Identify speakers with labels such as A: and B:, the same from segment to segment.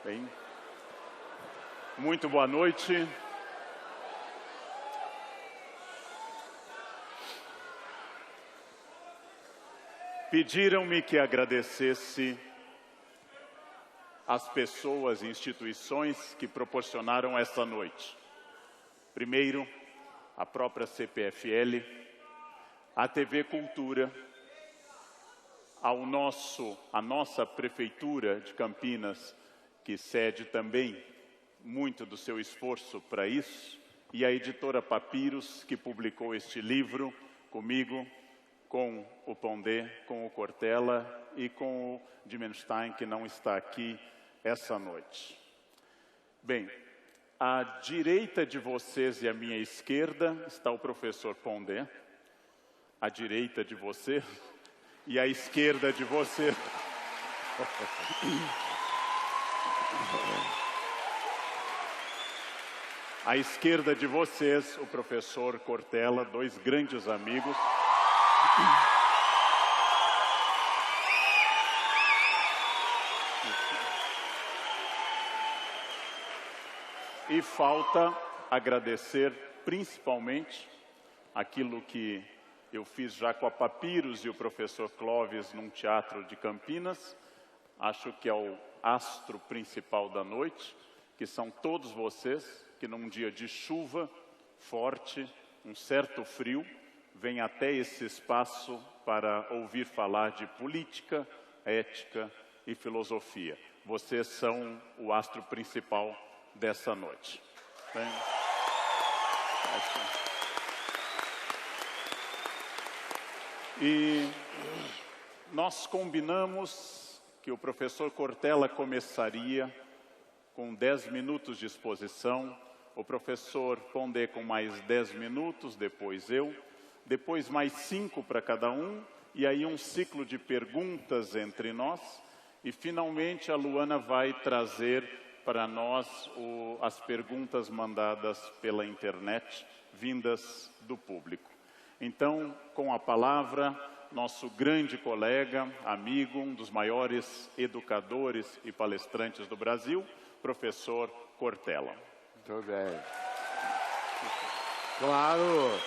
A: Bem, muito boa noite. Pediram-me que agradecesse as pessoas e instituições que proporcionaram essa noite. Primeiro, a própria CPFL, a TV Cultura, a nossa Prefeitura de Campinas, que cede também muito do seu esforço para isso, e a editora Papiros, que publicou este livro comigo, com o Pondé, com o Cortella e com o Dimenstein, que não está aqui essa noite. Bem, à direita de vocês e à minha esquerda está o professor Pondé, à direita de você e à esquerda de você. À esquerda de vocês, o professor Cortella, dois grandes amigos. E falta agradecer principalmente aquilo que eu fiz já com a Papiros e o professor Clóvis num teatro de Campinas. Acho que é o astro principal da noite, que são todos vocês que num dia de chuva forte, um certo frio, vêm até esse espaço para ouvir falar de política, ética e filosofia. Vocês são o astro principal dessa noite. Bem, e nós combinamos que o professor Cortella começaria com 10 minutos de exposição, o professor Pondé com mais 10 minutos, depois eu, depois mais 5 para cada um, e aí um ciclo de perguntas entre nós, e finalmente a Luana vai trazer para nós as perguntas mandadas pela internet, vindas do público. Então, com a palavra, nosso grande colega, amigo, um dos maiores educadores e palestrantes do Brasil, professor Cortella.
B: Muito bem. Claro.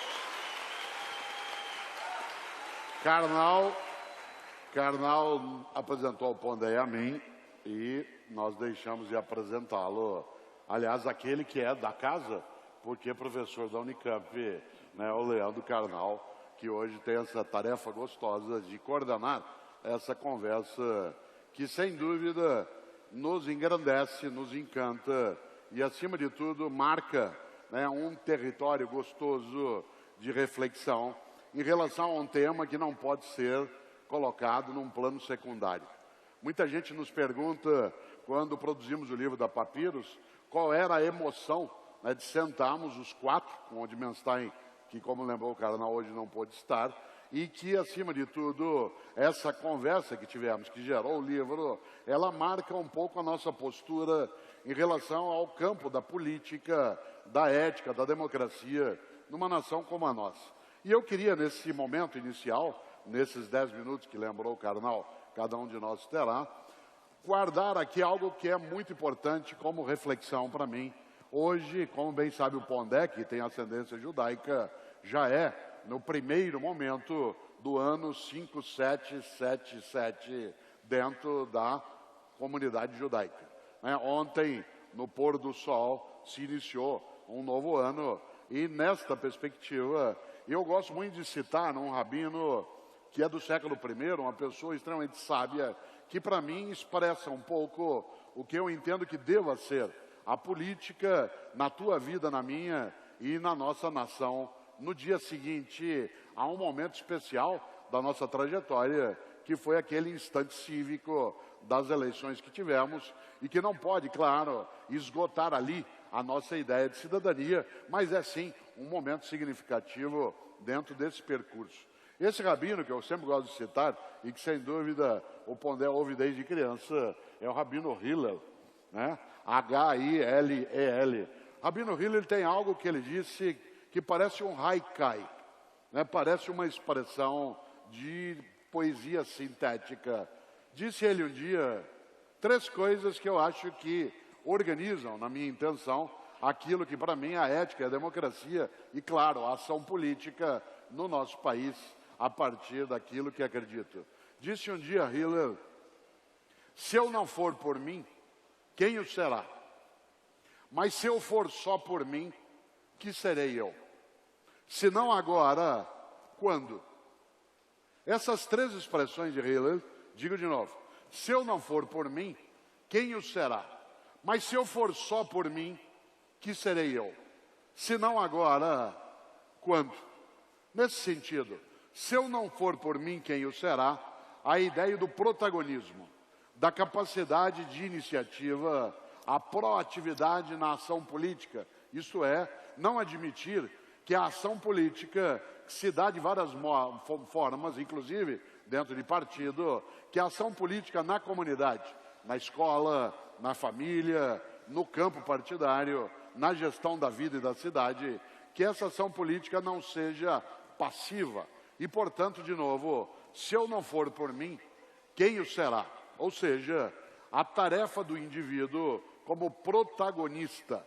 B: Karnal apresentou o Pondé a mim e nós deixamos de apresentá-lo. Aliás, aquele que é da casa, porque é professor da Unicamp, né, o Leandro Karnal, que hoje tem essa tarefa gostosa de coordenar essa conversa que, sem dúvida, nos engrandece, nos encanta e, acima de tudo, marca, né, um território gostoso de reflexão em relação a um tema que não pode ser colocado num plano secundário. Muita gente nos pergunta, quando produzimos o livro da Papiros, qual era a emoção, né, de sentarmos os quatro, com o Dimenstein, que, como lembrou o Karnal, hoje não pôde estar, e que, acima de tudo, essa conversa que tivemos, que gerou o livro, ela marca um pouco a nossa postura em relação ao campo da política, da ética, da democracia, numa nação como a nossa. E eu queria, nesse momento inicial, nesses 10 minutos que lembrou o Karnal, cada um de nós terá, guardar aqui algo que é muito importante como reflexão para mim. Hoje, como bem sabe o Pondé, que tem ascendência judaica, já é, no primeiro momento do ano 5777, dentro da comunidade judaica. Ontem, no pôr do sol, se iniciou um novo ano, e nesta perspectiva, eu gosto muito de citar um rabino que é do século I, uma pessoa extremamente sábia, que para mim expressa um pouco o que eu entendo que deva ser a política na tua vida, na minha e na nossa nação, no dia seguinte a um momento especial da nossa trajetória, que foi aquele instante cívico das eleições que tivemos e que não pode, claro, esgotar ali a nossa ideia de cidadania, mas é sim um momento significativo dentro desse percurso. Esse rabino, que eu sempre gosto de citar, e que sem dúvida o Pondé ouve desde criança, é o Rabino Hillel, né? H-I-L-E-L. Rabino Hillel tem algo que ele disse que parece um haikai, né? Parece uma expressão de poesia sintética. Disse ele um dia 3 coisas que eu acho que organizam, na minha intenção, aquilo que para mim é a ética, a democracia e, claro, a ação política no nosso país, a partir daquilo que acredito. Disse um dia Hillel: se eu não for por mim, quem o será? Mas se eu for só por mim, que serei eu? Se não agora, quando? Essas 3 expressões de Hillel, digo de novo: se eu não for por mim, quem o será? Mas se eu for só por mim, que serei eu? Se não agora, quando? Nesse sentido, se eu não for por mim, quem o será? A ideia do protagonismo, da capacidade de iniciativa, a proatividade na ação política. Isto é, não admitir que a ação política se dá de várias formas, inclusive dentro de partido, que a ação política na comunidade, na escola, na família, no campo partidário, na gestão da vida e da cidade, que essa ação política não seja passiva. E, portanto, de novo, se eu não for por mim, quem o será? Ou seja, a tarefa do indivíduo como protagonista.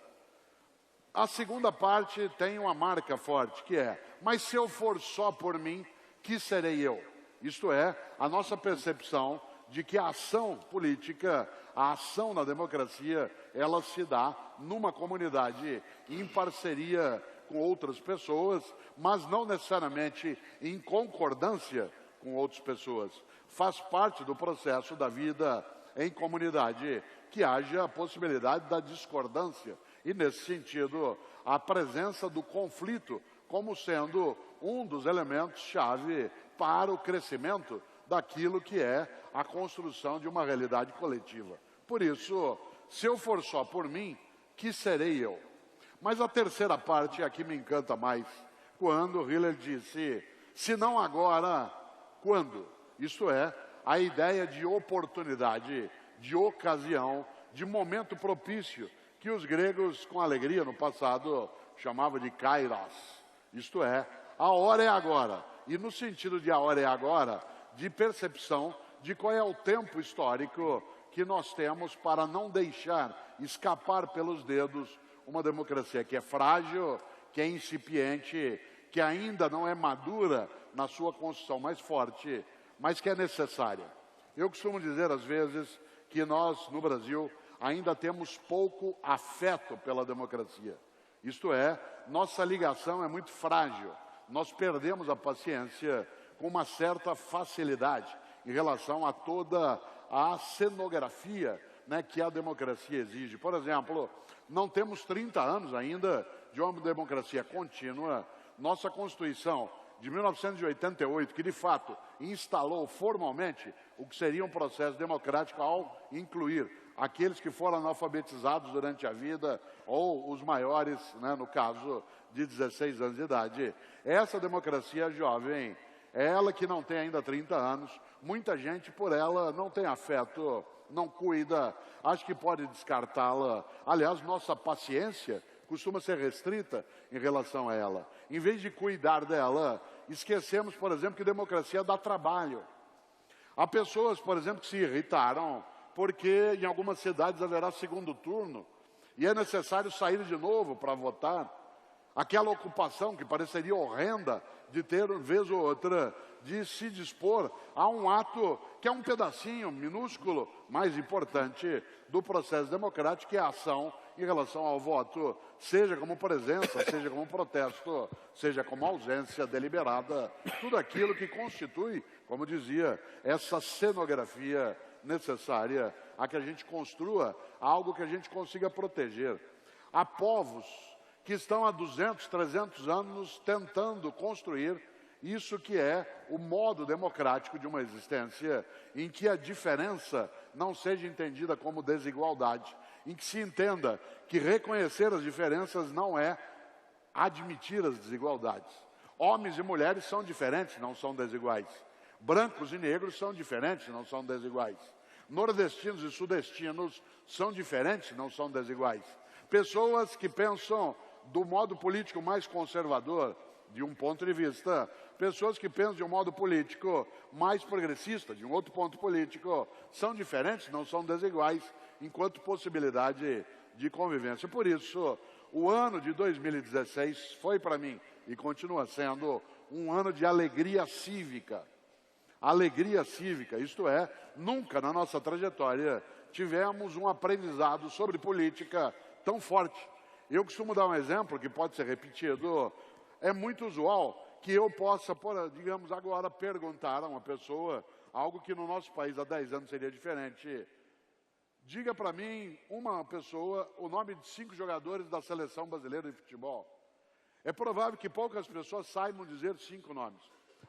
B: A segunda parte tem uma marca forte, que é: mas se eu for só por mim, que serei eu? Isto é, a nossa percepção de que a ação política, a ação na democracia, ela se dá numa comunidade, em parceria com outras pessoas, mas não necessariamente em concordância com outras pessoas. Faz parte do processo da vida em comunidade que haja a possibilidade da discordância. E, nesse sentido, a presença do conflito como sendo um dos elementos-chave para o crescimento daquilo que é a construção de uma realidade coletiva. Por isso, se eu for só por mim, que serei eu? Mas a terceira parte é a que me encanta mais, quando Hillel disse: se não agora, quando? Isto é, a ideia de oportunidade, de ocasião, de momento propício, que os gregos, com alegria no passado, chamavam de kairos. Isto é, a hora é agora. E no sentido de a hora é agora, de percepção de qual é o tempo histórico que nós temos para não deixar escapar pelos dedos uma democracia que é frágil, que é incipiente, que ainda não é madura na sua construção mais forte, mas que é necessária. Eu costumo dizer, às vezes, que nós, no Brasil, ainda temos pouco afeto pela democracia. Isto é, nossa ligação é muito frágil. Nós perdemos a paciência com uma certa facilidade em relação a toda a cenografia, né, que a democracia exige. Por exemplo, não temos 30 anos ainda de uma democracia contínua. Nossa Constituição de 1988, que de fato instalou formalmente o que seria um processo democrático ao incluir aqueles que foram analfabetizados durante a vida ou os maiores, né, no caso de 16 anos de idade. Essa democracia jovem, ela que não tem ainda 30 anos, muita gente por ela não tem afeto, não cuida, acho que pode descartá-la. Aliás, nossa paciência costuma ser restrita em relação a ela. Em vez de cuidar dela, esquecemos, por exemplo, que democracia dá trabalho. Há pessoas, por exemplo, que se irritaram porque em algumas cidades haverá segundo turno e é necessário sair de novo para votar. Aquela ocupação que pareceria horrenda de ter, vez ou outra, de se dispor a um ato que é um pedacinho minúsculo, mais importante, do processo democrático, que é a ação em relação ao voto, seja como presença, seja como protesto, seja como ausência deliberada, tudo aquilo que constitui, como dizia, essa cenografia necessária a que a gente construa algo que a gente consiga proteger. Há povos que estão há 200, 300 anos tentando construir isso que é o modo democrático de uma existência, em que a diferença não seja entendida como desigualdade, em que se entenda que reconhecer as diferenças não é admitir as desigualdades. Homens e mulheres são diferentes, não são desiguais. Brancos e negros são diferentes, não são desiguais. Nordestinos e sudestinos são diferentes, não são desiguais. Pessoas que pensam do modo político mais conservador, de um ponto de vista. Pessoas que pensam de um modo político mais progressista, de um outro ponto político, são diferentes, não são desiguais, enquanto possibilidade de convivência. Por isso, o ano de 2016 foi para mim, e continua sendo, um ano de alegria cívica. Alegria cívica, isto é, nunca na nossa trajetória tivemos um aprendizado sobre política tão forte. Eu costumo dar um exemplo que pode ser repetido. É muito usual que eu possa, digamos agora, perguntar a uma pessoa algo que no nosso país há 10 anos seria diferente. Diga para mim, uma pessoa, o nome de 5 jogadores da seleção brasileira de futebol. É provável que poucas pessoas saibam dizer 5 nomes.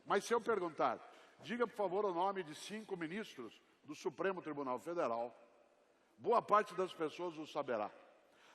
B: Mas se eu perguntar, diga por favor o nome de 5 ministros do Supremo Tribunal Federal, boa parte das pessoas o saberá.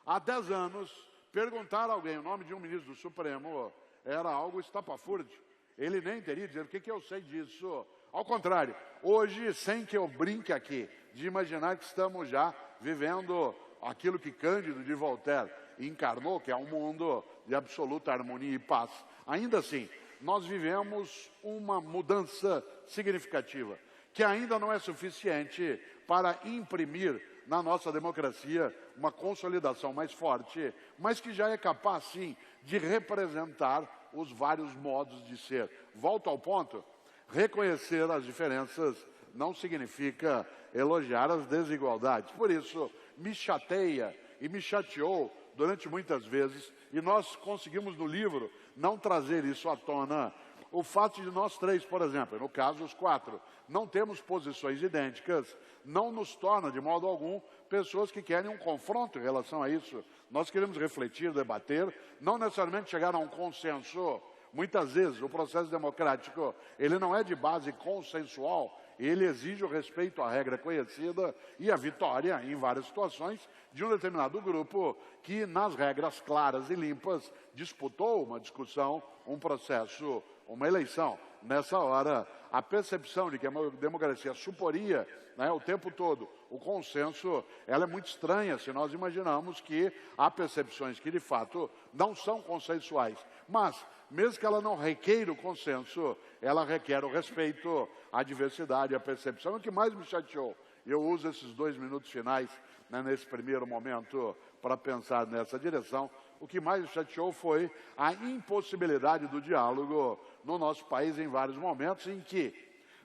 B: Há 10 anos, perguntar a alguém o nome de um ministro do Supremo era algo estapafúrdio. Ele nem teria dizer, o que eu sei disso? Ao contrário, hoje, sem que eu brinque aqui, de imaginar que estamos já vivendo aquilo que Cândido de Voltaire encarnou, que é um mundo de absoluta harmonia e paz. Ainda assim, nós vivemos uma mudança significativa, que ainda não é suficiente para imprimir na nossa democracia uma consolidação mais forte, mas que já é capaz, sim, de representar os vários modos de ser. Volto ao ponto, reconhecer as diferenças não significa elogiar as desigualdades. Por isso, me chateia e me chateou durante muitas vezes, e nós conseguimos no livro não trazer isso à tona, o fato de nós 3, por exemplo, no caso os 4, não temos posições idênticas, não nos torna de modo algum pessoas que querem um confronto em relação a isso. Nós queremos refletir, debater, não necessariamente chegar a um consenso. Muitas vezes o processo democrático, ele não é de base consensual, ele exige o respeito à regra conhecida e a vitória, em várias situações, de um determinado grupo que, nas regras claras e limpas, disputou uma discussão, um processo, uma eleição. Nessa hora, a percepção de que a democracia suporia, o tempo todo, o consenso, ela é muito estranha se nós imaginamos que há percepções que, de fato, não são consensuais. Mas, mesmo que ela não requeira o consenso, ela requer o respeito, a diversidade, a percepção. O que mais me chateou, eu uso esses 2 minutos finais, nesse primeiro momento, para pensar nessa direção, o que mais me chateou foi a impossibilidade do diálogo no nosso país em vários momentos, em que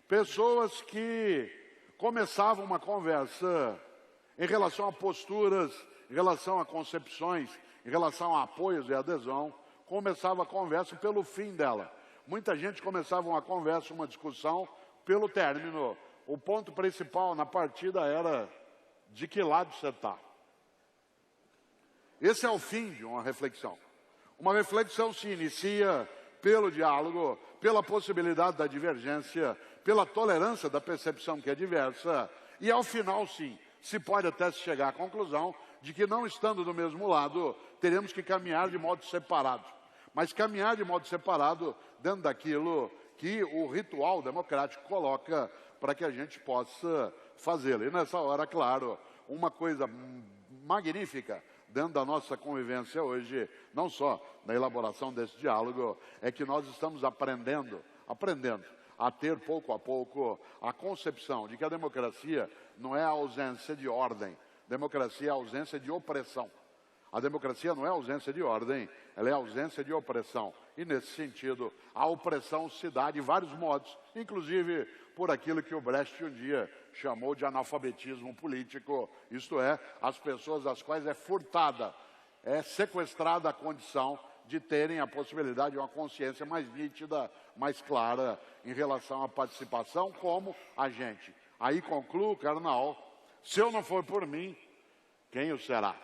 B: pessoas que começavam uma conversa em relação a posturas, em relação a concepções, em relação a apoios e adesão, começava a conversa pelo fim dela. Muita gente começava uma conversa, uma discussão, pelo término. O ponto principal na partida era de que lado você está. Esse é o fim de uma reflexão. Uma reflexão se inicia pelo diálogo, pela possibilidade da divergência, pela tolerância da percepção que é diversa, e ao final, sim, se pode até chegar à conclusão de que, não estando do mesmo lado, teremos que caminhar de modo separado. Mas caminhar de modo separado dentro daquilo que o ritual democrático coloca para que a gente possa fazê-lo. E nessa hora, claro, uma coisa magnífica dentro da nossa convivência hoje, não só na elaboração desse diálogo, é que nós estamos aprendendo a ter pouco a pouco a concepção de que a democracia não é a ausência de ordem, democracia é a ausência de opressão. A democracia não é ausência de ordem, ela é ausência de opressão. E, nesse sentido, a opressão se dá de vários modos, inclusive por aquilo que o Brecht um dia chamou de analfabetismo político, isto é, as pessoas às quais é furtada, é sequestrada a condição de terem a possibilidade de uma consciência mais nítida, mais clara em relação à participação como agente. Aí concluo, Karnal, se eu não for por mim, quem o será?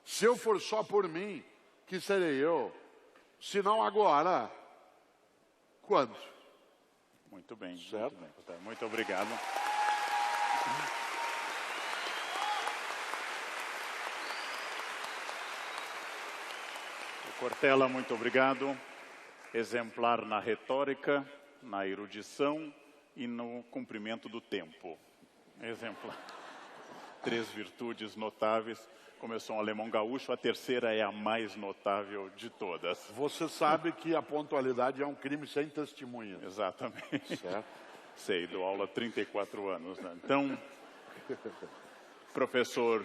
B: Se eu for só por mim, que serei eu? Se não agora, quando?
A: Muito bem,
B: certo?
A: Muito bem. Muito obrigado. Cortella, muito obrigado. Exemplar na retórica, na erudição e no cumprimento do tempo. Exemplar. 3 virtudes notáveis. Como eu sou um alemão gaúcho, a terceira é a mais notável de todas.
B: Você sabe que a pontualidade é um crime sem testemunha.
A: Exatamente.
B: Certo?
A: Sei, dou aula há 34 anos. Né? Então, professor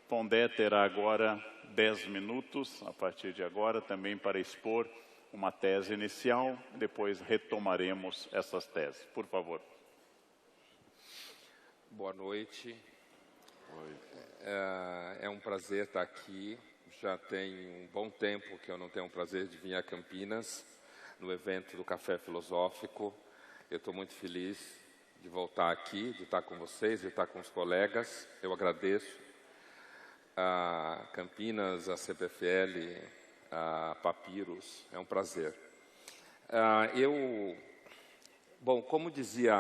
A: Pondé terá agora 10 minutos, a partir de agora, também para expor uma tese inicial. Depois retomaremos essas teses. Por favor.
C: Boa noite. É um prazer estar aqui. Já tem um bom tempo que eu não tenho o prazer de vir a Campinas, no evento do Café Filosófico. Eu estou muito feliz de voltar aqui, de estar com vocês, de estar com os colegas. Eu agradeço a Campinas, a CPFL, a Papyrus. É um prazer. Bom, como dizia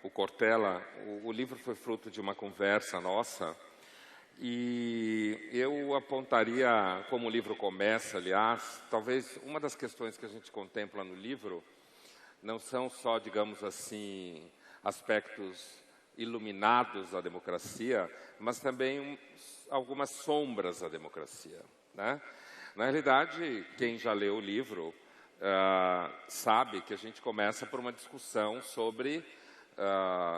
C: o Cortella, o livro foi fruto de uma conversa nossa, e eu apontaria, como o livro começa, aliás, talvez uma das questões que a gente contempla no livro não são só, digamos assim, aspectos iluminados da democracia, mas também algumas sombras da democracia, né? Na realidade, quem já leu o livro sabe que a gente começa por uma discussão sobre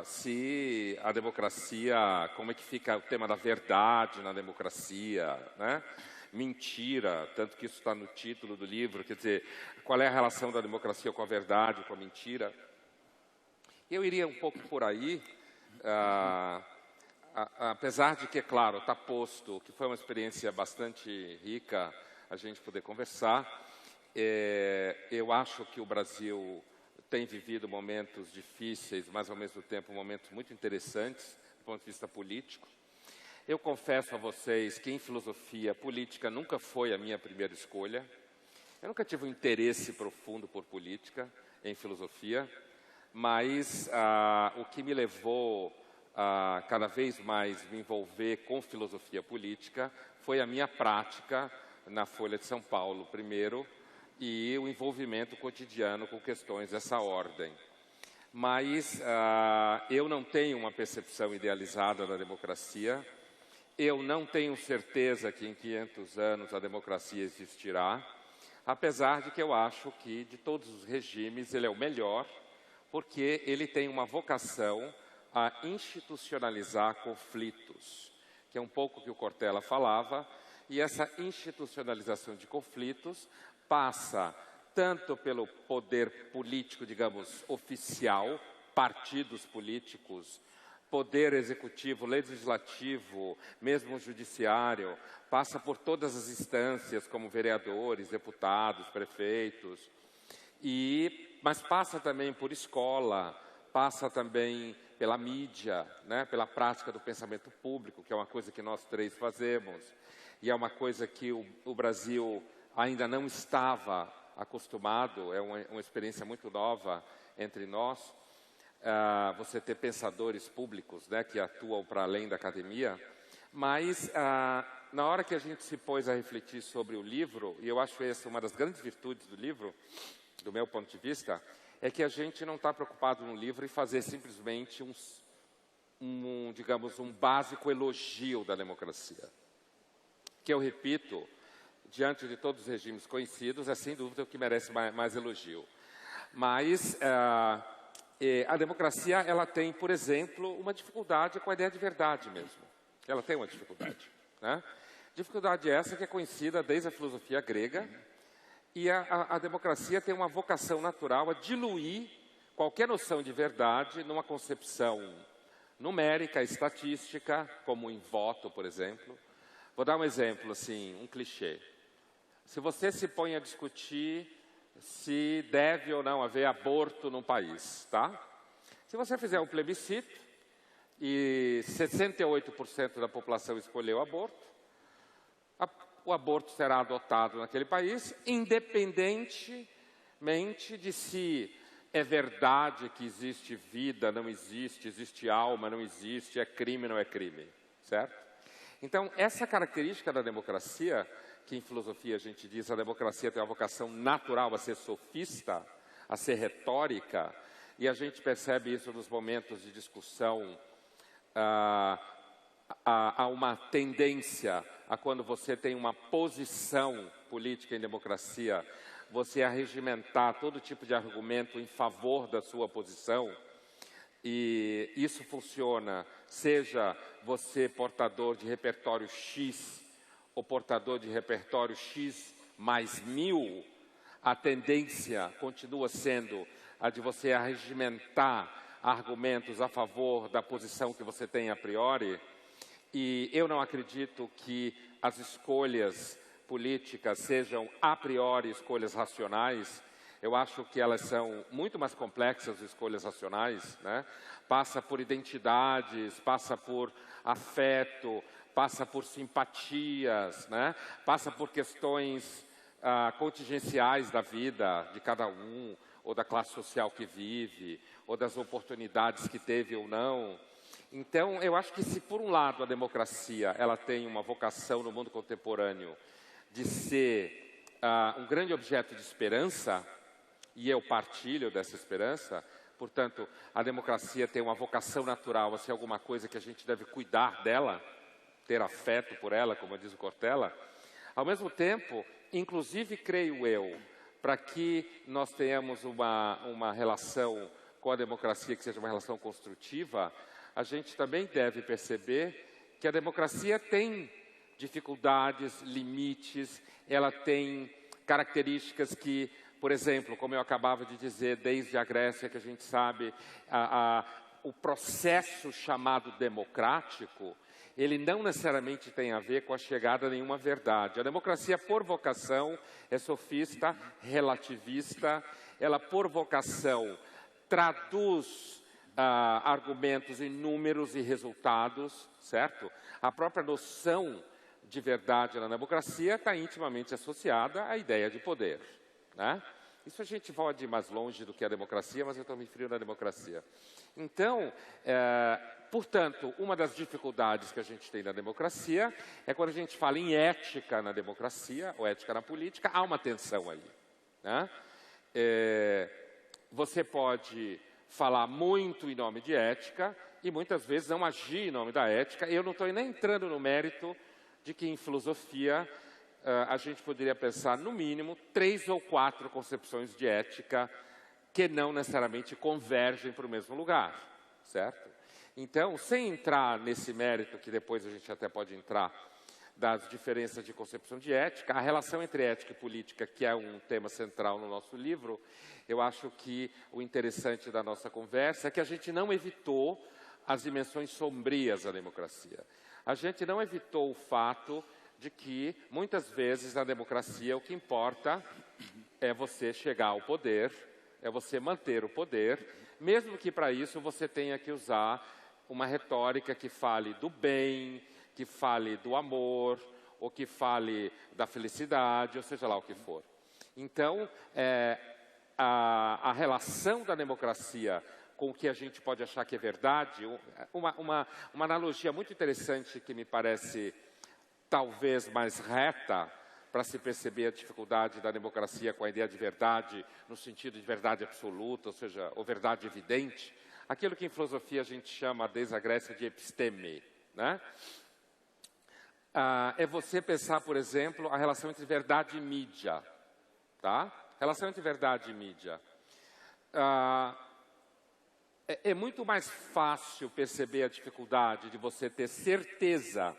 C: se a democracia, como é que fica o tema da verdade na democracia, né? Mentira, tanto que isso está no título do livro, quer dizer, qual é a relação da democracia com a verdade, com a mentira. Eu iria um pouco por aí, apesar de que, é claro, está posto que foi uma experiência bastante rica a gente poder conversar. Eu acho que o Brasil tem vivido momentos difíceis, mas ao mesmo tempo momentos muito interessantes do ponto de vista político. Eu confesso a vocês que em filosofia, política nunca foi a minha primeira escolha. Eu nunca tive um interesse profundo por política em filosofia, mas o que me levou a cada vez mais me envolver com filosofia política foi a minha prática na Folha de São Paulo, primeiro, e o envolvimento cotidiano com questões dessa ordem. Mas eu não tenho uma percepção idealizada da democracia, eu não tenho certeza que em 500 anos a democracia existirá, apesar de que eu acho que de todos os regimes ele é o melhor, porque ele tem uma vocação a institucionalizar conflitos, que é um pouco o que o Cortella falava, e essa institucionalização de conflitos passa tanto pelo poder político, digamos, oficial, partidos políticos, poder executivo, legislativo, mesmo o judiciário, passa por todas as instâncias, como vereadores, deputados, prefeitos, mas passa também por escola, passa também pela mídia, né, pela prática do pensamento público, que é uma coisa que nós três fazemos, e é uma coisa que o Brasil ainda não estava acostumado, é uma experiência muito nova entre nós, você ter pensadores públicos, né, que atuam para além da academia, mas na hora que a gente se pôs a refletir sobre o livro, e eu acho essa uma das grandes virtudes do livro, do meu ponto de vista, é que a gente não está preocupado no livro em fazer simplesmente digamos, um básico elogio da democracia, que eu repito, diante de todos os regimes conhecidos, é sem dúvida o que merece mais elogio. Mas a democracia, ela tem, por exemplo, uma dificuldade com a ideia de verdade mesmo. Ela tem uma dificuldade, né? Dificuldade essa que é conhecida desde a filosofia grega, e a democracia tem uma vocação natural a diluir qualquer noção de verdade numa concepção numérica, estatística, como em voto, por exemplo. Vou dar um exemplo, assim, um clichê. Se você se põe a discutir se deve ou não haver aborto num país, tá? Se você fizer um plebiscito e 68% da população escolheu o aborto, o aborto será adotado naquele país, independentemente de se é verdade que existe vida, não existe, existe alma, não existe, é crime, não é crime, certo? Então, essa característica da democracia, que em filosofia a gente diz a democracia tem uma vocação natural a ser sofista, a ser retórica, e a gente percebe isso nos momentos de discussão uma tendência a quando você tem uma posição política em democracia, você arregimentar todo tipo de argumento em favor da sua posição, e isso funciona, seja você portador de repertório X ou portador de repertório X mais 1000, a tendência continua sendo a de você arregimentar argumentos a favor da posição que você tem a priori. E eu não acredito que as escolhas políticas sejam a priori escolhas racionais. Eu acho que elas são muito mais complexas, as escolhas racionais, né? Passa por identidades, passa por afeto, passa por simpatias, né? Passa por questões contingenciais da vida de cada um, ou da classe social que vive, ou das oportunidades que teve ou não. Então, eu acho que se por um lado a democracia ela tem uma vocação no mundo contemporâneo de ser um grande objeto de esperança, e eu partilho dessa esperança, portanto, a democracia tem uma vocação natural a ser alguma coisa que a gente deve cuidar dela, ter afeto por ela, como diz o Cortella. Ao mesmo tempo, inclusive, creio eu, para que nós tenhamos uma relação com a democracia que seja uma relação construtiva, a gente também deve perceber que a democracia tem dificuldades, limites, ela tem características que, por exemplo, como eu acabava de dizer, desde a Grécia, que a gente sabe, o processo chamado democrático, ele não necessariamente tem a ver com a chegada a nenhuma verdade. A democracia, por vocação, é sofista, relativista, ela, por vocação, traduz argumentos em números e resultados, certo? A própria noção de verdade na democracia está intimamente associada à ideia de poder, né? Isso a gente pode ir mais longe do que a democracia, mas eu estou me referindo à democracia. Então, portanto, uma das dificuldades que a gente tem na democracia é quando a gente fala em ética na democracia, ou ética na política, há uma tensão aí, né? Você pode falar muito em nome de ética e muitas vezes não agir em nome da ética. Eu não estou nem entrando no mérito de que em filosofia a gente poderia pensar, no mínimo, 3 ou 4 concepções de ética que não necessariamente convergem para o mesmo lugar, certo? Então, sem entrar nesse mérito, que depois a gente até pode entrar, das diferenças de concepção de ética, a relação entre ética e política, que é um tema central no nosso livro, eu acho que o interessante da nossa conversa é que a gente não evitou as dimensões sombrias da democracia. A gente não evitou o fato de que, muitas vezes, na democracia, o que importa é você chegar ao poder, é você manter o poder, mesmo que para isso você tenha que usar uma retórica que fale do bem, que fale do amor, ou que fale da felicidade, ou seja lá o que for. Então, a relação da democracia com o que a gente pode achar que é verdade, uma analogia muito interessante que me parece talvez mais reta para se perceber a dificuldade da democracia com a ideia de verdade, no sentido de verdade absoluta, ou seja, ou verdade evidente, aquilo que em filosofia a gente chama desde a Grécia de episteme, né? É você pensar, por exemplo, a relação entre verdade e mídia, tá? Relação entre verdade e mídia. É muito mais fácil perceber a dificuldade de você ter certeza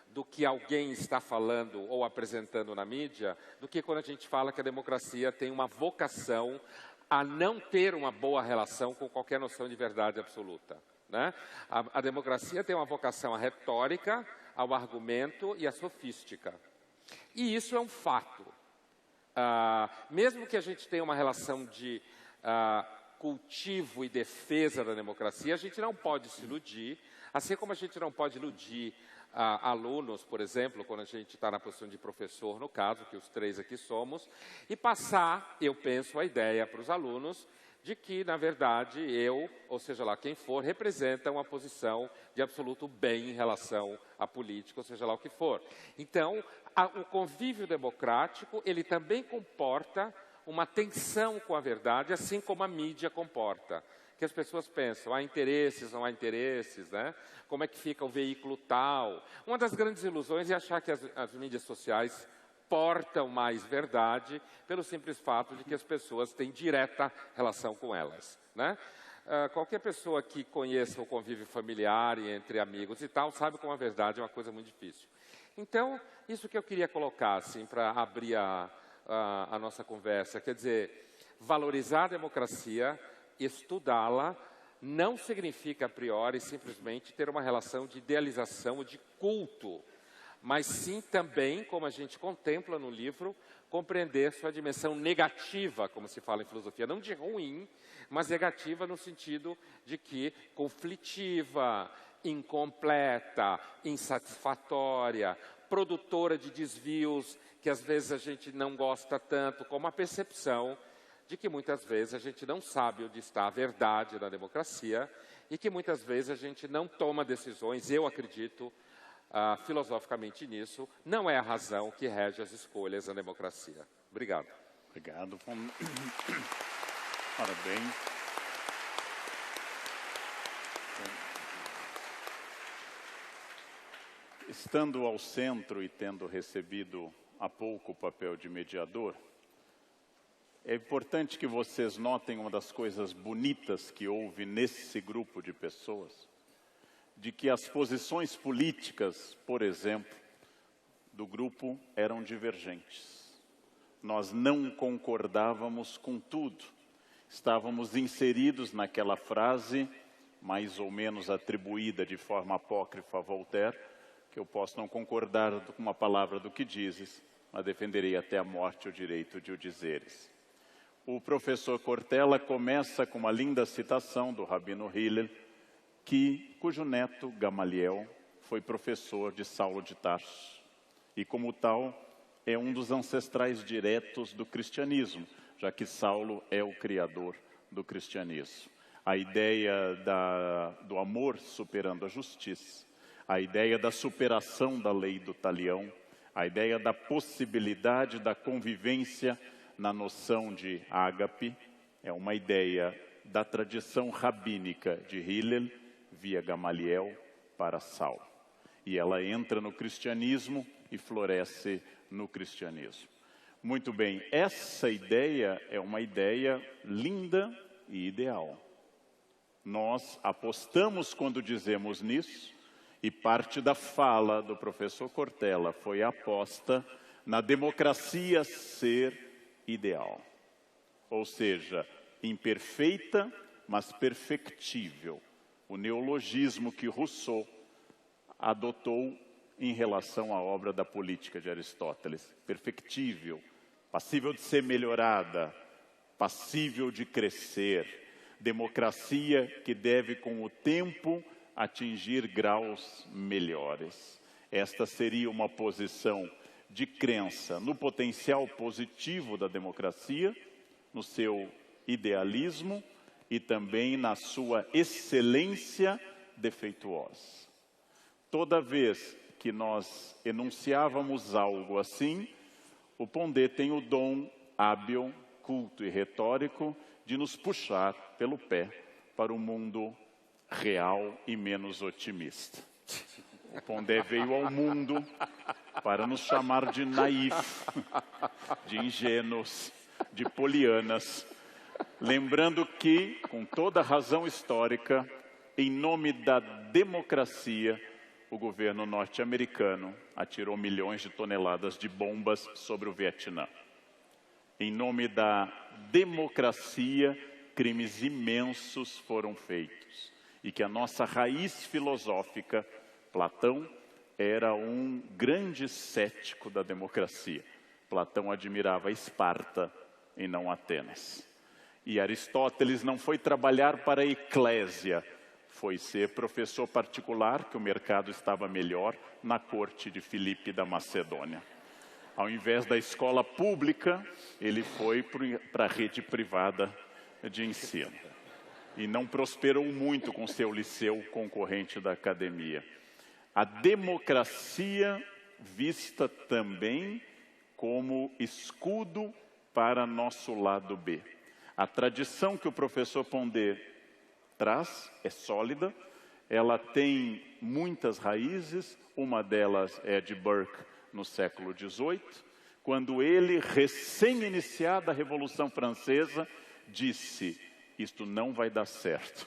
C: do que alguém está falando ou apresentando na mídia, do que quando a gente fala que a democracia tem uma vocação a não ter uma boa relação com qualquer noção de verdade absoluta, né? A democracia tem uma vocação à retórica, ao argumento e à sofística. E isso é um fato. Mesmo que a gente tenha uma relação de cultivo e defesa da democracia, a gente não pode se iludir, assim como a gente não pode iludir alunos, por exemplo, quando a gente está na posição de professor, no caso, que os 3 aqui somos, e passar, eu penso, a ideia para os alunos de que, na verdade, eu, ou seja lá quem for, representa uma posição de absoluto bem em relação à política, ou seja lá o que for. Então, o convívio democrático, ele também comporta uma tensão com a verdade, assim como a mídia comporta. que as pessoas pensam, há interesses, não há interesses, né? Como é que fica o veículo tal? Uma das grandes ilusões é achar que as mídias sociais portam mais verdade pelo simples fato de que as pessoas têm direta relação com elas, né? Qualquer pessoa que conheça o convívio familiar e entre amigos e tal, sabe como a verdade é uma coisa muito difícil. Então, isso que eu queria colocar, assim, para abrir a nossa conversa, quer dizer, valorizar a democracia, estudá-la, não significa a priori simplesmente ter uma relação de idealização ou de culto, mas sim também, como a gente contempla no livro, compreender sua dimensão negativa, como se fala em filosofia, não de ruim, mas negativa no sentido de que conflitiva, incompleta, insatisfatória, produtora de desvios que às vezes a gente não gosta tanto, como a percepção de que muitas vezes a gente não sabe onde está a verdade da democracia e que muitas vezes a gente não toma decisões, eu acredito filosoficamente nisso, não é a razão que rege as escolhas da democracia. Obrigado.
A: Obrigado. Parabéns. Estando ao centro e tendo recebido há pouco o papel de mediador, é importante que vocês notem uma das coisas bonitas que houve nesse grupo de pessoas, de que as posições políticas, por exemplo, do grupo eram divergentes. Nós não concordávamos com tudo. Estávamos inseridos naquela frase, mais ou menos atribuída de forma apócrifa a Voltaire, que eu posso não concordar com uma palavra do que dizes, mas defenderei até a morte o direito de o dizeres. O professor Cortella começa com uma linda citação do Rabino Hillel, cujo neto, Gamaliel, foi professor de Saulo de Tarso. E como tal, é um dos ancestrais diretos do cristianismo, já que Saulo é o criador do cristianismo. A ideia do amor superando a justiça, a ideia da superação da lei do talião, a ideia da possibilidade da convivência na noção de ágape, é uma ideia da tradição rabínica de Hillel, via Gamaliel, para Saulo. E ela entra no cristianismo e floresce no cristianismo. Muito bem, essa ideia é uma ideia linda e ideal. Nós apostamos quando dizemos nisso, e parte da fala do professor Cortella foi a aposta na democracia ser ideal. Ou seja, imperfeita, mas perfectível. O neologismo que Rousseau adotou em relação à obra da Política de Aristóteles. Perfectível, passível de ser melhorada, passível de crescer. Democracia que deve, com o tempo, atingir graus melhores. Esta seria uma posição de crença no potencial positivo da democracia, no seu idealismo e também na sua excelência defeituosa. Toda vez que nós enunciávamos algo assim, o Pondé tem o dom hábil, culto e retórico de nos puxar pelo pé para o mundo real e menos otimista. O Pondé veio ao mundo para nos chamar de naif, de ingênuos, de polianas, lembrando que, com toda a razão histórica, em nome da democracia, o governo norte-americano atirou milhões de toneladas de bombas sobre o Vietnã. Em nome da democracia, crimes imensos foram feitos. E que a nossa raiz filosófica, Platão, era um grande cético da democracia. Platão admirava Esparta e não Atenas. E Aristóteles não foi trabalhar para a eclésia, foi ser professor particular, que o mercado estava melhor, na corte de Filipe da Macedônia. Ao invés da escola pública, ele foi para a rede privada de ensino. E não prosperou muito com seu liceu concorrente da academia. A democracia vista também como escudo para nosso lado B. A tradição que o professor Pondé traz, é sólida, ela tem muitas raízes, uma delas é de Burke no século XVIII, quando ele, recém-iniciada a Revolução Francesa, disse: isto não vai dar certo,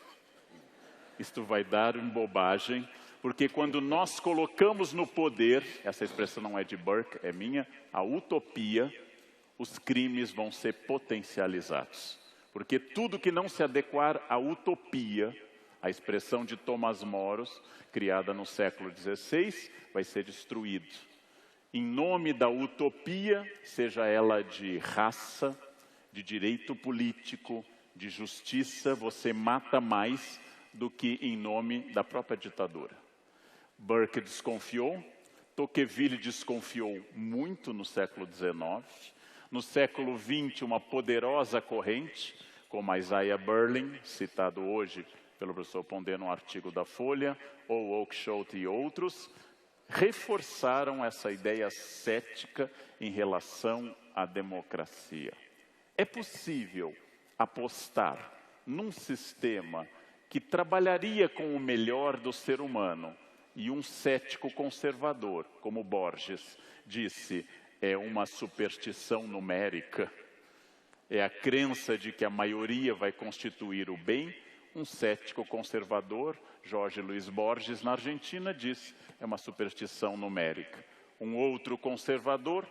A: isto vai dar bobagem, porque quando nós colocamos no poder, essa expressão não é de Burke, é minha, a utopia, os crimes vão ser potencializados. Porque tudo que não se adequar à utopia, a expressão de Tomás Moros, criada no século XVI, vai ser destruído. Em nome da utopia, seja ela de raça, de direito político, de justiça, você mata mais do que em nome da própria ditadura. Burke desconfiou, Tocqueville desconfiou muito no século XIX. No século XX, uma poderosa corrente, como Isaiah Berlin, citado hoje pelo professor Pondé no artigo da Folha, ou Oakeshott e outros, reforçaram essa ideia cética em relação à democracia. É possível apostar num sistema que trabalharia com o melhor do ser humano, e um cético conservador, como Borges disse, é uma superstição numérica, é a crença de que a maioria vai constituir o bem. Um cético conservador, Jorge Luiz Borges, na Argentina, diz, é uma superstição numérica. Um outro conservador,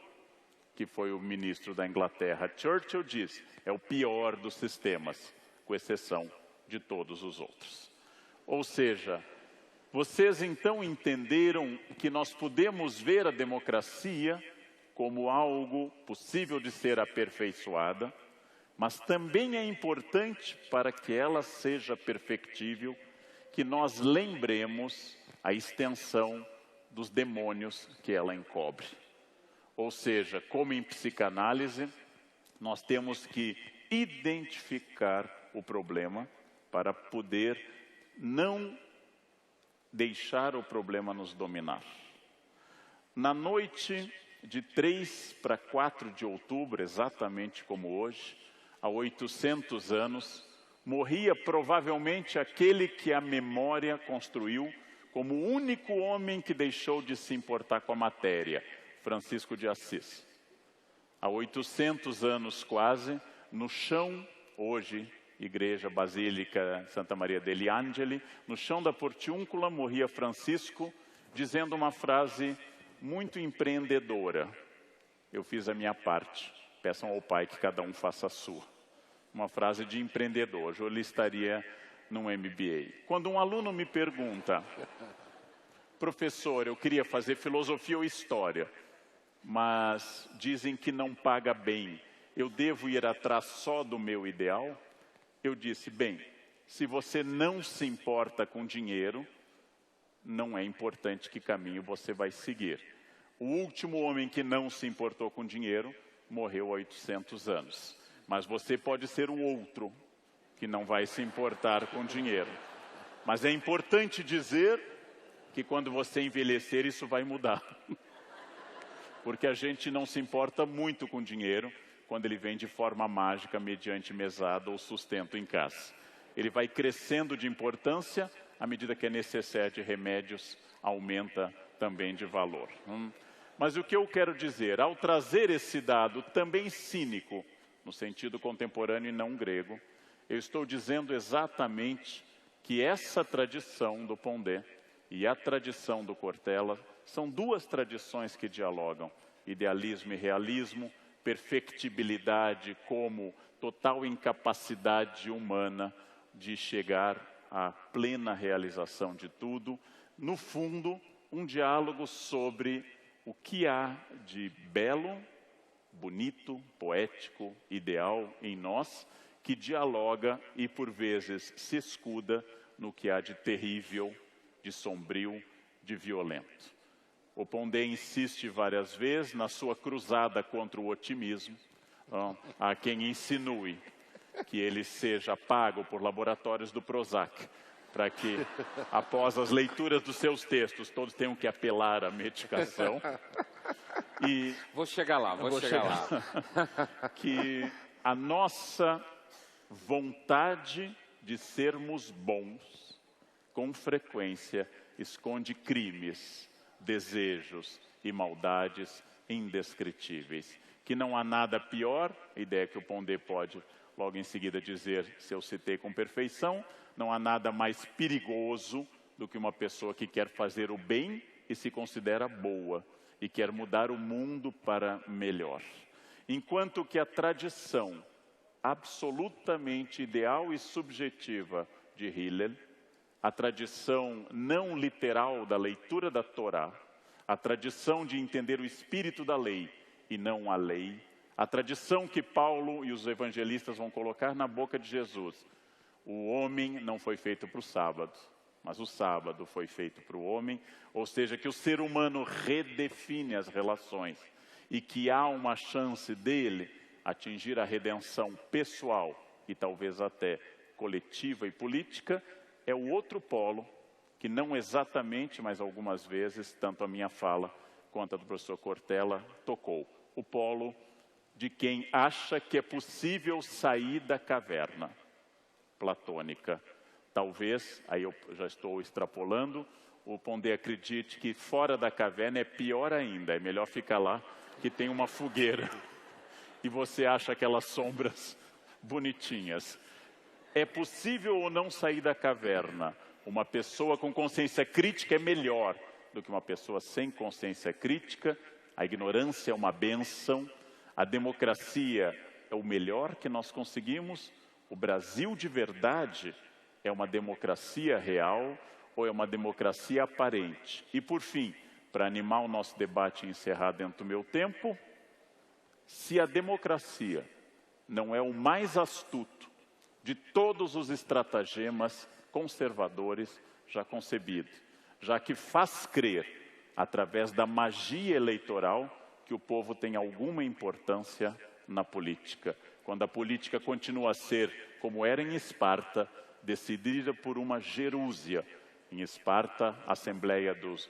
A: que foi o ministro da Inglaterra, Churchill, diz, é o pior dos sistemas, com exceção de todos os outros. Ou seja, vocês então entenderam que nós podemos ver a democracia como algo possível de ser aperfeiçoada, mas também é importante, para que ela seja perfectível, que nós lembremos a extensão dos demônios que ela encobre. Ou seja, como em psicanálise, nós temos que identificar o problema para poder não deixar o problema nos dominar. Na noite de 3 para 4 de outubro, exatamente como hoje, há 800 anos, morria provavelmente aquele que a memória construiu como o único homem que deixou de se importar com a matéria, Francisco de Assis. Há 800 anos quase, no chão, hoje, Igreja Basílica Santa Maria degli Angeli, no chão da Portiúncula, morria Francisco, dizendo uma frase muito empreendedora: eu fiz a minha parte, peçam ao Pai que cada um faça a sua. Uma frase de empreendedor, hoje eu estaria num MBA. Quando um aluno me pergunta, professor, eu queria fazer filosofia ou história, mas dizem que não paga bem, eu devo ir atrás só do meu ideal? Eu disse, bem, se você não se importa com dinheiro, não é importante que caminho você vai seguir. O último homem que não se importou com dinheiro morreu há 800 anos. Mas você pode ser o outro que não vai se importar com dinheiro. Mas é importante dizer que quando você envelhecer, isso vai mudar. Porque a gente não se importa muito com dinheiro quando ele vem de forma mágica, mediante mesada ou sustento em casa. Ele vai crescendo de importância à medida que a necessidade de remédios aumenta também de valor. Mas o que eu quero dizer, ao trazer esse dado também cínico, no sentido contemporâneo e não grego, eu estou dizendo exatamente que essa tradição do Pondé e a tradição do Cortella são duas tradições que dialogam, idealismo e realismo, perfectibilidade como total incapacidade humana de chegar à plena realização de tudo. No fundo, um diálogo sobre o que há de belo, bonito, poético, ideal em nós, que dialoga e por vezes se escuda no que há de terrível, de sombrio, de violento. O Pondé insiste várias vezes na sua cruzada contra o otimismo. Há quem insinue que ele seja pago por laboratórios do Prozac, para que, após as leituras dos seus textos, todos tenham que apelar à medicação. E
C: vou chegar lá.
A: que a nossa vontade de sermos bons, com frequência esconde crimes, desejos e maldades indescritíveis. Que não há nada pior, a ideia que o Pondé pode logo em seguida dizer, se eu citei com perfeição, não há nada mais perigoso do que uma pessoa que quer fazer o bem e se considera boa, e quer mudar o mundo para melhor. Enquanto que a tradição absolutamente ideal e subjetiva de Hillel, a tradição não literal da leitura da Torá, a tradição de entender o espírito da lei e não a lei, a tradição que Paulo e os evangelistas vão colocar na boca de Jesus. O homem não foi feito para o sábado, mas o sábado foi feito para o homem, ou seja, que o ser humano redefine as relações e que há uma chance dele atingir a redenção pessoal e talvez até coletiva e política, é o outro polo que não exatamente, mas algumas vezes, tanto a minha fala quanto a do professor Cortella tocou. O polo de quem acha que é possível sair da caverna platônica. Talvez, aí eu já estou extrapolando, o Pondé acredite que fora da caverna é pior ainda, é melhor ficar lá que tem uma fogueira e você acha aquelas sombras bonitinhas. É possível ou não sair da caverna? Uma pessoa com consciência crítica é melhor do que uma pessoa sem consciência crítica. A ignorância é uma bênção, a democracia é o melhor que nós conseguimos. O Brasil de verdade é uma democracia real ou é uma democracia aparente? E por fim, para animar o nosso debate e encerrar dentro do meu tempo, se a democracia não é o mais astuto de todos os estratagemas conservadores já concebidos, já que faz crer, através da magia eleitoral, que o povo tem alguma importância na política. Quando a política continua a ser, como era em Esparta, decidida por uma gerúsia. Em Esparta, Assembleia dos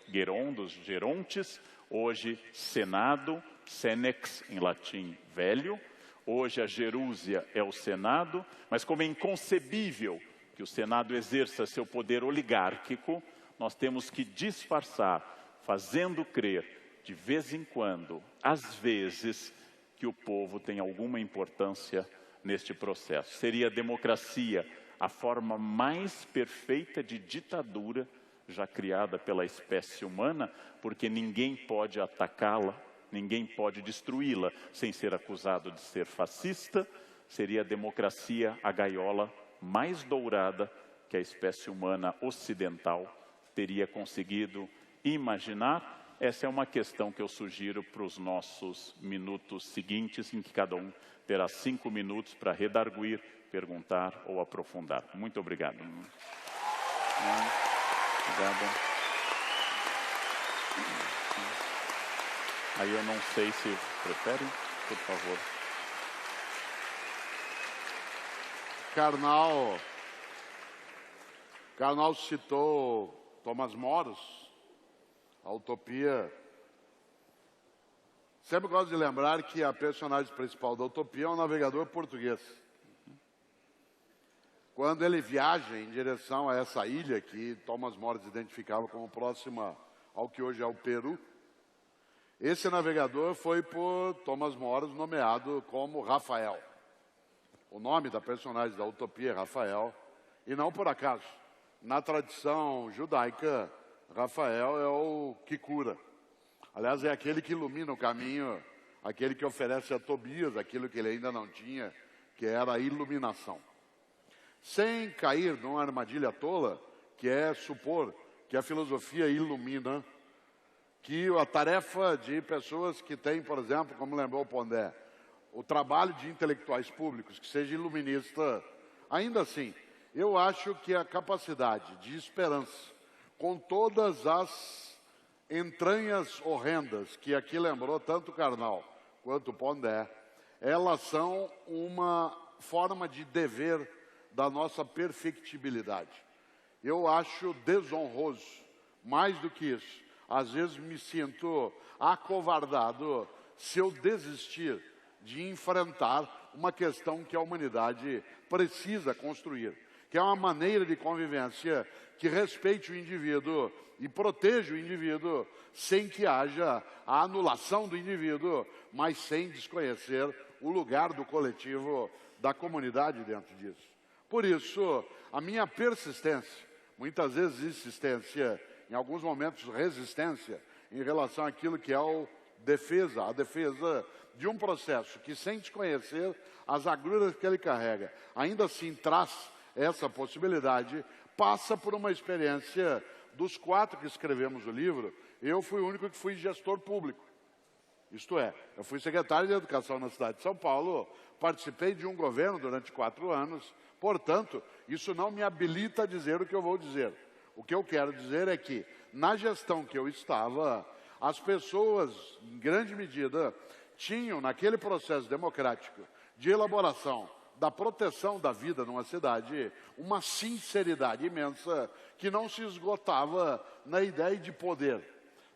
A: Gerontes, hoje Senado, Senex em latim velho. Hoje a gerúsia é o Senado, mas como é inconcebível que o Senado exerça seu poder oligárquico, nós temos que disfarçar, fazendo crer, de vez em quando, às vezes, que o povo tem alguma importância neste processo. Seria a democracia a forma mais perfeita de ditadura já criada pela espécie humana, porque ninguém pode atacá-la, ninguém pode destruí-la sem ser acusado de ser fascista. Seria a democracia a gaiola mais dourada que a espécie humana ocidental teria conseguido imaginar. Essa é uma questão que eu sugiro para os nossos minutos seguintes, em que cada um terá 5 minutos para redarguir, perguntar ou aprofundar. Muito obrigado. Obrigado. Aí eu não sei se preferem, por favor.
B: Karnal citou Thomas Moros, a Utopia. Sempre gosto de lembrar que a personagem principal da Utopia é um navegador português. Quando ele viaja em direção a essa ilha que Thomas Moros identificava como próxima ao que hoje é o Peru, esse navegador foi por Thomas Moros nomeado como Rafael. O nome da personagem da Utopia é Rafael, e não por acaso. Na tradição judaica, Rafael é o que cura. Aliás, é aquele que ilumina o caminho, aquele que oferece a Tobias aquilo que ele ainda não tinha, que era a iluminação. Sem cair numa armadilha tola, que é supor que a filosofia ilumina, que a tarefa de pessoas que têm, por exemplo, como lembrou o Pondé, o trabalho de intelectuais públicos, que seja iluminista, ainda assim, eu acho que a capacidade de esperança, com todas as entranhas horrendas que aqui lembrou tanto o Karnal quanto o Pondé, elas são uma forma de dever da nossa perfectibilidade. Eu acho desonroso, mais do que isso. Às vezes me sinto acovardado se eu desistir de enfrentar uma questão que a humanidade precisa construir. que é uma maneira de convivência que respeite o indivíduo e proteja o indivíduo sem que haja a anulação do indivíduo, mas sem desconhecer o lugar do coletivo, da comunidade dentro disso. Por isso, a minha persistência, muitas vezes insistência, em alguns momentos resistência, em relação àquilo que é a defesa de um processo que, sem desconhecer as agruras que ele carrega, ainda assim traz essa possibilidade, passa por uma experiência dos 4 que escrevemos o livro. Eu fui o único que fui gestor público. Isto é, eu fui secretário de Educação na cidade de São Paulo, participei de um governo durante 4 anos, portanto, isso não me habilita a dizer o que eu vou dizer. O que eu quero dizer é que, na gestão que eu estava, as pessoas, em grande medida, tinham, naquele processo democrático de elaboração da proteção da vida numa cidade, uma sinceridade imensa que não se esgotava na ideia de poder.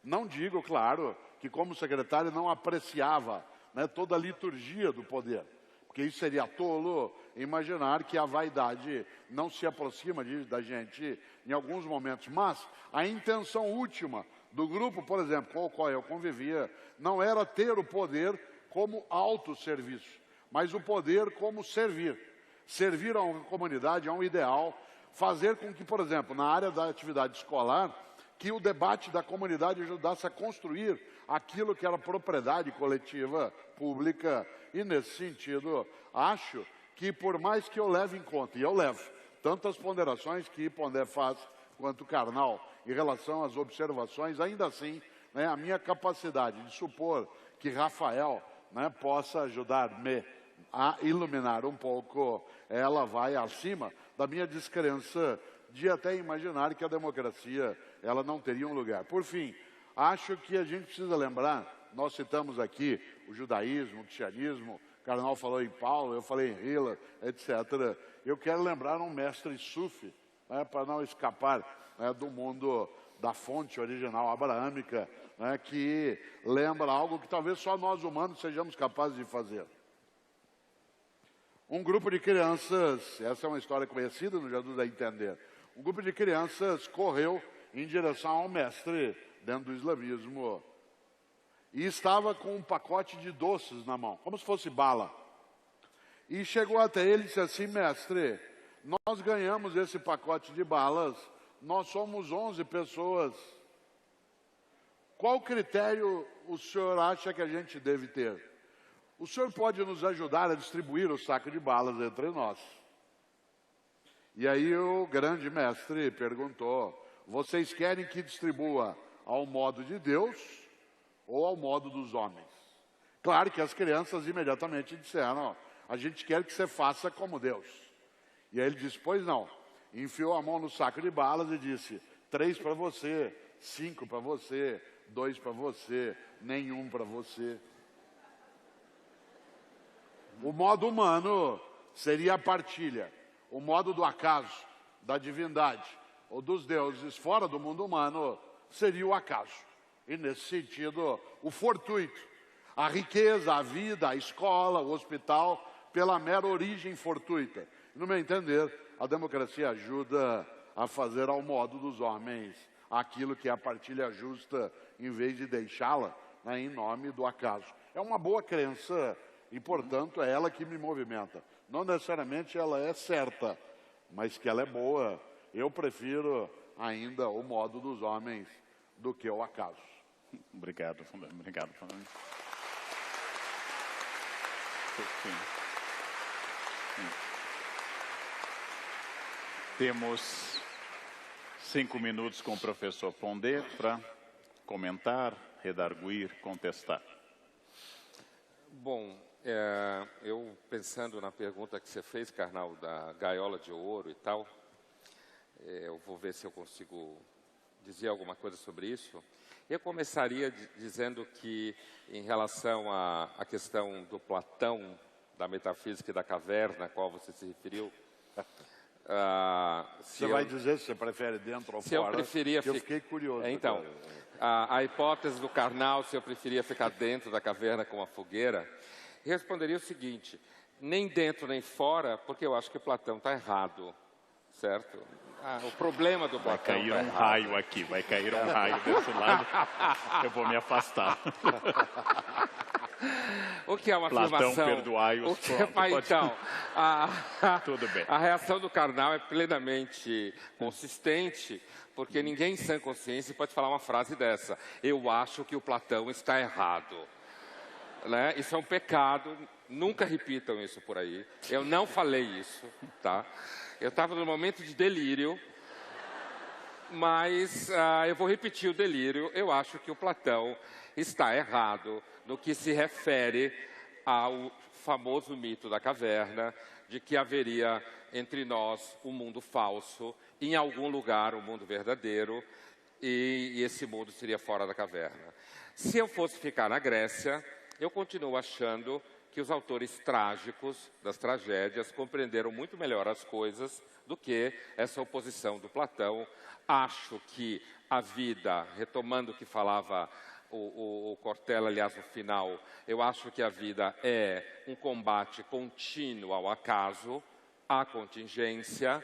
B: Não digo, claro, que como secretário não apreciava, né, toda a liturgia do poder, porque isso seria tolo imaginar que a vaidade não se aproxima da gente em alguns momentos. Mas a intenção última do grupo, por exemplo, com o qual eu convivia, não era ter o poder como autosserviço, mas o poder como servir. Servir a uma comunidade, a um ideal, fazer com que, por exemplo, na área da atividade escolar, que o debate da comunidade ajudasse a construir aquilo que era propriedade coletiva, pública, e nesse sentido, acho que por mais que eu leve em conta, e eu levo, tanto as ponderações que Pondé faz, quanto Karnal, em relação às observações, ainda assim, né, a minha capacidade de supor que Rafael, né, possa ajudar-me a iluminar um pouco, ela vai acima da minha descrença de até imaginar que a democracia ela não teria um lugar. Por fim, acho que a gente precisa lembrar, nós citamos aqui o judaísmo, o cristianismo, Karnal falou em Paulo, eu falei em Hillel, etc. Eu quero lembrar um mestre sufi, né, para não escapar, né, do mundo da fonte original abraâmica, né, que lembra algo que talvez só nós humanos sejamos capazes de fazer. Um grupo de crianças, essa é uma história conhecida, não já dá a entender. Um grupo de crianças correu em direção ao mestre dentro do islamismo e estava com um pacote de doces na mão, como se fosse bala. E chegou até ele e disse assim: mestre, nós ganhamos esse pacote de balas, nós somos 11 pessoas. Qual critério o senhor acha que a gente deve ter? O senhor pode nos ajudar a distribuir o saco de balas entre nós? E aí o grande mestre perguntou: vocês querem que distribua ao modo de Deus ou ao modo dos homens? Claro que as crianças imediatamente disseram: a gente quer que você faça como Deus. E aí ele disse: pois não. Enfiou a mão no saco de balas e disse: 3 para você, 5 para você, 2 para você, nenhum para você. O modo humano seria a partilha. O modo do acaso, da divindade ou dos deuses fora do mundo humano seria o acaso. E nesse sentido, o fortuito, a riqueza, a vida, a escola, o hospital, pela mera origem fortuita. No meu entender, a democracia ajuda a fazer ao modo dos homens aquilo que é a partilha justa, em vez de deixá-la, né, em nome do acaso. É uma boa crença e, portanto, é ela que me movimenta. Não necessariamente ela é certa, mas que ela é boa. Eu prefiro ainda o modo dos homens do que o acaso.
A: Obrigado, obrigado. Temos 5 minutos com o professor Pondé para comentar, redarguir, contestar.
C: Bom, eu pensando na pergunta que você fez, Karnal, da gaiola de ouro e tal, eu vou ver se eu consigo dizer alguma coisa sobre isso. Eu começaria dizendo que, em relação à questão do Platão, da metafísica e da caverna, a qual você se referiu,
B: você vai dizer se você prefere dentro ou fora?
C: Eu preferia
B: eu fiquei curioso.
C: Então, a hipótese do Karnal, se eu preferia ficar dentro da caverna com uma fogueira, responderia o seguinte: nem dentro nem fora, porque eu acho que Platão está errado. certo? O problema do
A: Vai
C: Platão
A: cair
C: tá
A: um
C: errado.
A: raio aqui, vai cair um raio desse lado. Eu vou me afastar.
C: O que é uma
A: Platão,
C: afirmação?
A: perdoai-os,
C: O que
A: pronto, pode-
C: então,
A: Tudo bem.
C: a reação do Karnal é plenamente consistente, porque ninguém em sã consciência pode falar uma frase dessa. Eu acho que o Platão está errado. Né? Isso é um pecado, nunca repitam isso por aí. Eu não falei isso, tá? Eu estava num momento de delírio, mas eu vou repetir o delírio. Eu acho que o Platão está errado no que se refere ao famoso mito da caverna, de que haveria entre nós um mundo falso, em algum lugar um mundo verdadeiro, e esse mundo seria fora da caverna. Se eu fosse ficar na Grécia, eu continuo achando que os autores trágicos das tragédias compreenderam muito melhor as coisas do que essa oposição do Platão. Acho que a vida, retomando o que falava o Cortella, aliás, no final, eu acho que a vida é um combate contínuo ao acaso, à contingência.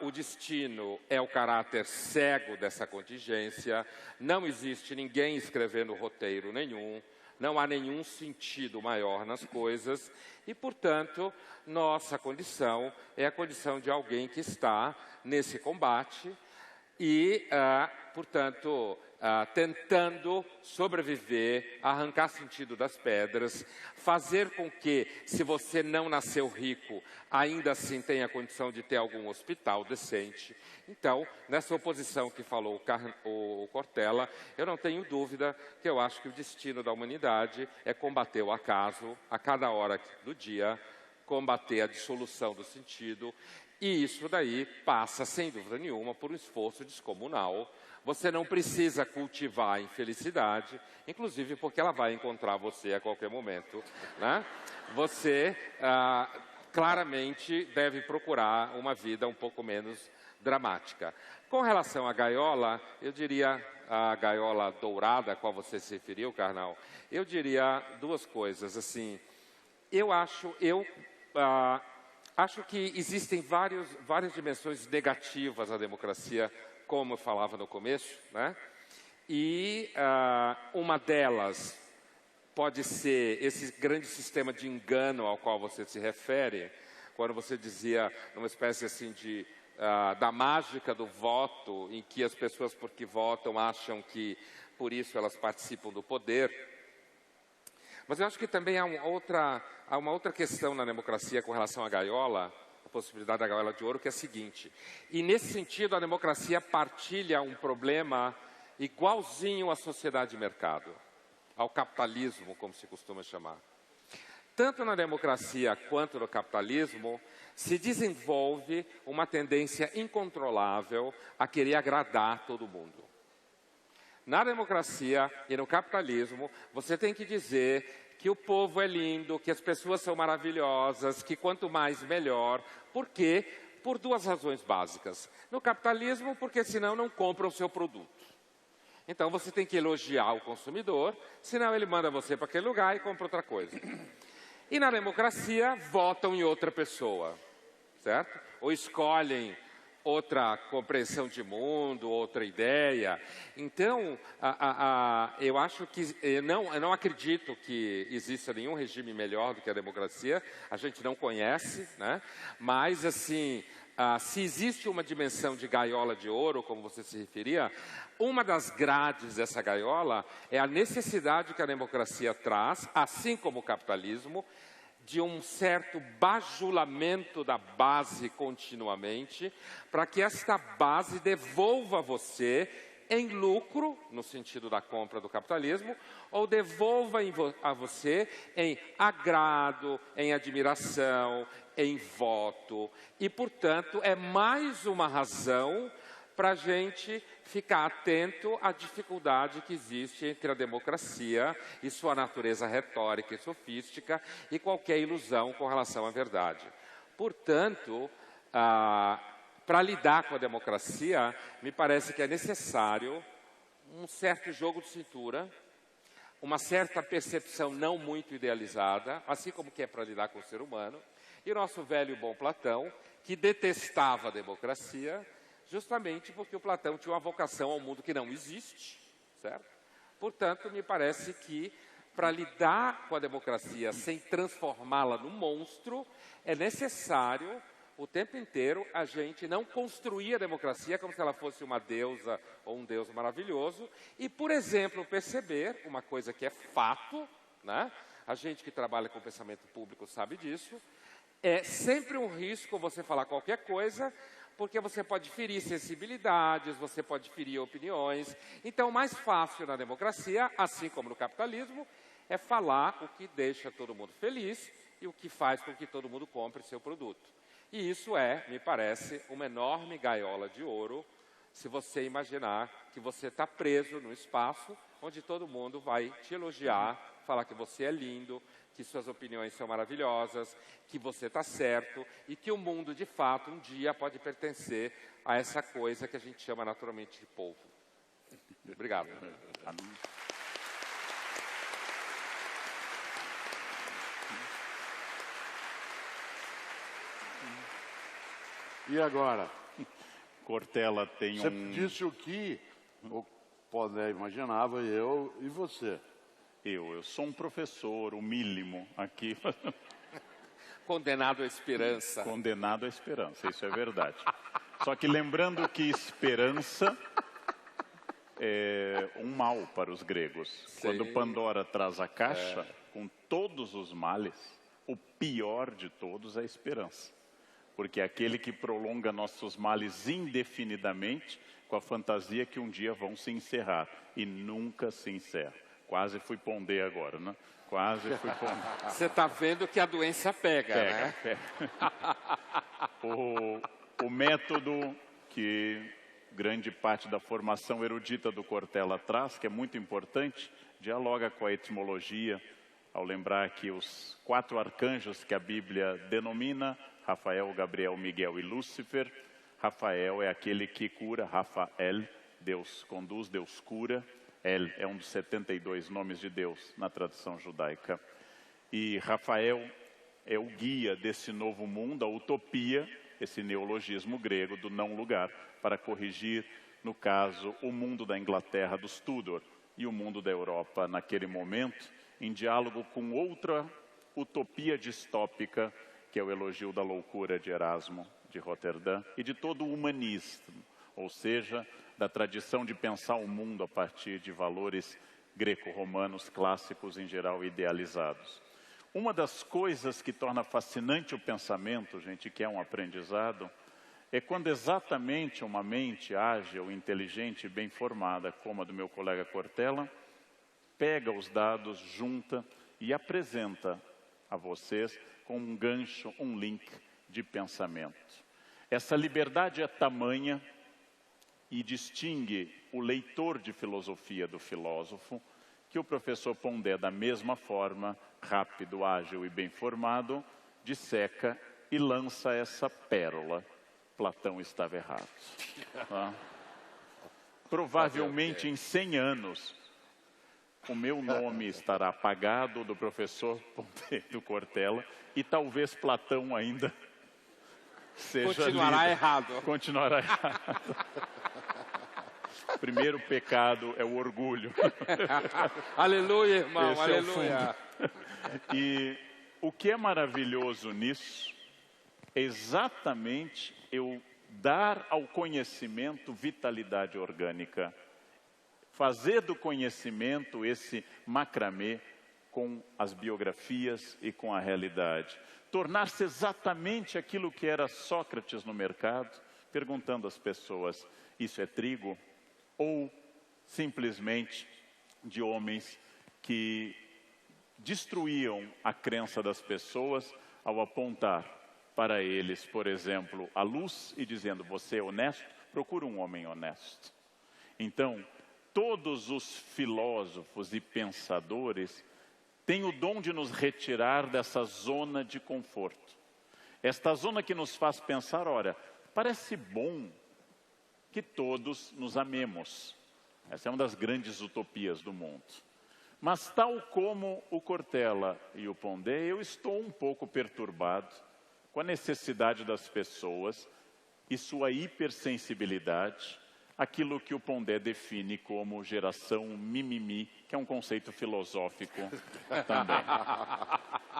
C: O destino é o caráter cego dessa contingência. Não existe ninguém escrevendo roteiro nenhum. Não há nenhum sentido maior nas coisas e, portanto, nossa condição é a condição de alguém que está nesse combate e, portanto, tentando sobreviver, arrancar sentido das pedras, fazer com que, se você não nasceu rico, ainda assim tenha a condição de ter algum hospital decente. Então, nessa oposição que falou o Cortella, eu não tenho dúvida que eu acho que o destino da humanidade é combater o acaso a cada hora do dia, combater a dissolução do sentido, e isso daí passa, sem dúvida nenhuma, por um esforço descomunal. Você não precisa cultivar a infelicidade, inclusive porque ela vai encontrar você a qualquer momento, né? Você claramente deve procurar uma vida um pouco menos dramática. Com relação à gaiola, eu diria, a gaiola dourada a qual você se referiu, Karnal, eu diria duas coisas. Assim, eu acho que existem várias dimensões negativas à democracia, como eu falava no começo, né? E uma delas pode ser esse grande sistema de engano ao qual você se refere, quando você dizia numa espécie assim de da mágica do voto, em que as pessoas porque votam acham que por isso elas participam do poder. Mas eu acho que também há uma outra questão na democracia com relação à gaiola, a possibilidade da gaiola de ouro, que é a seguinte. E nesse sentido, a democracia partilha um problema igualzinho à sociedade de mercado, ao capitalismo, como se costuma chamar. Tanto na democracia quanto no capitalismo, se desenvolve uma tendência incontrolável a querer agradar todo mundo. Na democracia e no capitalismo, você tem que dizer que o povo é lindo, que as pessoas são maravilhosas, que quanto mais melhor. Por quê? Por duas razões básicas. No capitalismo, porque senão não compram o seu produto. Então você tem que elogiar o consumidor, senão ele manda você para aquele lugar e compra outra coisa. E na democracia, votam em outra pessoa, certo? Ou escolhem outra compreensão de mundo, outra ideia. Então, eu acho que eu não acredito que exista nenhum regime melhor do que a democracia. A gente não conhece, né? Mas assim, se existe uma dimensão de gaiola de ouro, como você se referia, uma das grades dessa gaiola é a necessidade que a democracia traz, assim como o capitalismo, de um certo bajulamento da base continuamente, para que esta base devolva a você em lucro, no sentido da compra do capitalismo, ou devolva a você em agrado, em admiração, em voto. E, portanto, é mais uma razão para a gente ficar atento à dificuldade que existe entre a democracia e sua natureza retórica e sofística e qualquer ilusão com relação à verdade. Portanto, para lidar com a democracia, me parece que é necessário um certo jogo de cintura, uma certa percepção não muito idealizada, assim como que é para lidar com o ser humano, E o nosso velho e bom Platão, que detestava a democracia, justamente porque o Platão tinha uma vocação ao mundo que não existe, certo? Portanto, me parece que para lidar com a democracia sem transformá-la num monstro, é necessário o tempo inteiro a gente não construir a democracia como se ela fosse uma deusa ou um deus maravilhoso e, por exemplo, perceber uma coisa que é fato, né? A gente que trabalha com pensamento público sabe disso, é sempre um risco você falar qualquer coisa, porque você pode ferir sensibilidades, você pode ferir opiniões. Então, o mais fácil na democracia, assim como no capitalismo, é falar o que deixa todo mundo feliz e o que faz com que todo mundo compre seu produto. E isso é, me parece, uma enorme gaiola de ouro, se você imaginar que você está preso num espaço onde todo mundo vai te elogiar, falar que você é lindo, que suas opiniões são maravilhosas, que você está certo e que o mundo, de fato, um dia pode pertencer a essa coisa que a gente chama naturalmente de povo. Obrigado.
B: E agora?
A: Cortella tem
B: Você
A: um...
B: disse o que o Pondé imaginava, eu e você.
A: Eu sou um professor, humílimo aqui.
C: Condenado à esperança.
A: Condenado à esperança, isso é verdade. Só que lembrando que esperança é um mal para os gregos.
C: Sim.
A: Quando Pandora traz a caixa, com todos os males, o pior de todos é a esperança. Porque é aquele que prolonga nossos males indefinidamente com a fantasia que um dia vão se encerrar. E nunca se encerra. Quase fui Pondé agora, né? Quase fui Pondé.
C: Você está vendo que a doença pega, né?
A: O método que grande parte da formação erudita do Cortella traz, que é muito importante, dialoga com a etimologia, ao lembrar que os 4 arcanjos que a Bíblia denomina, Rafael, Gabriel, Miguel e Lúcifer, Rafael é aquele que cura, Rafael, Deus conduz, Deus cura, El é um dos 72 nomes de Deus na tradição judaica. E Rafael é o guia desse novo mundo, a utopia, esse neologismo grego do não lugar, para corrigir, no caso, o mundo da Inglaterra dos Tudor e o mundo da Europa naquele momento, em diálogo com outra utopia distópica, que é o elogio da loucura de Erasmo de Roterdã e de todo o humanismo, ou seja, da tradição de pensar o mundo a partir de valores greco-romanos clássicos, em geral idealizados. Uma das coisas que torna fascinante o pensamento, gente, que é um aprendizado, é quando exatamente uma mente ágil, inteligente e bem formada, como a do meu colega Cortella, pega os dados, junta e apresenta a vocês com um gancho, um link de pensamento. Essa liberdade é tamanha e distingue o leitor de filosofia do filósofo, que o professor Pondé, da mesma forma, rápido, ágil e bem formado, disseca e lança essa pérola. Platão estava errado. Tá? Provavelmente em 100 anos, o meu nome estará apagado do professor Pondé do Cortella e talvez Platão ainda seja
C: Continuará
A: lido.
C: errado.
A: Continuará errado. O primeiro pecado é o orgulho.
C: Aleluia, irmão,
A: Esse é o
C: aleluia.
A: E o que é maravilhoso nisso é exatamente eu dar ao conhecimento vitalidade orgânica. Fazer do conhecimento esse macramê com as biografias e com a realidade. Tornar-se exatamente aquilo que era Sócrates no mercado, perguntando às pessoas, isso é trigo? Ou simplesmente de homens que destruíam a crença das pessoas ao apontar para eles, por exemplo, a luz e dizendo, você é honesto? Procura um homem honesto. Então, todos os filósofos e pensadores têm o dom de nos retirar dessa zona de conforto. Esta zona que nos faz pensar, olha, parece bom que todos nos amemos. Essa é uma das grandes utopias do mundo. Mas tal como o Cortella e o Pondé, eu estou um pouco perturbado com a necessidade das pessoas e sua hipersensibilidade, aquilo que o Pondé define como geração mimimi, que é um conceito filosófico também.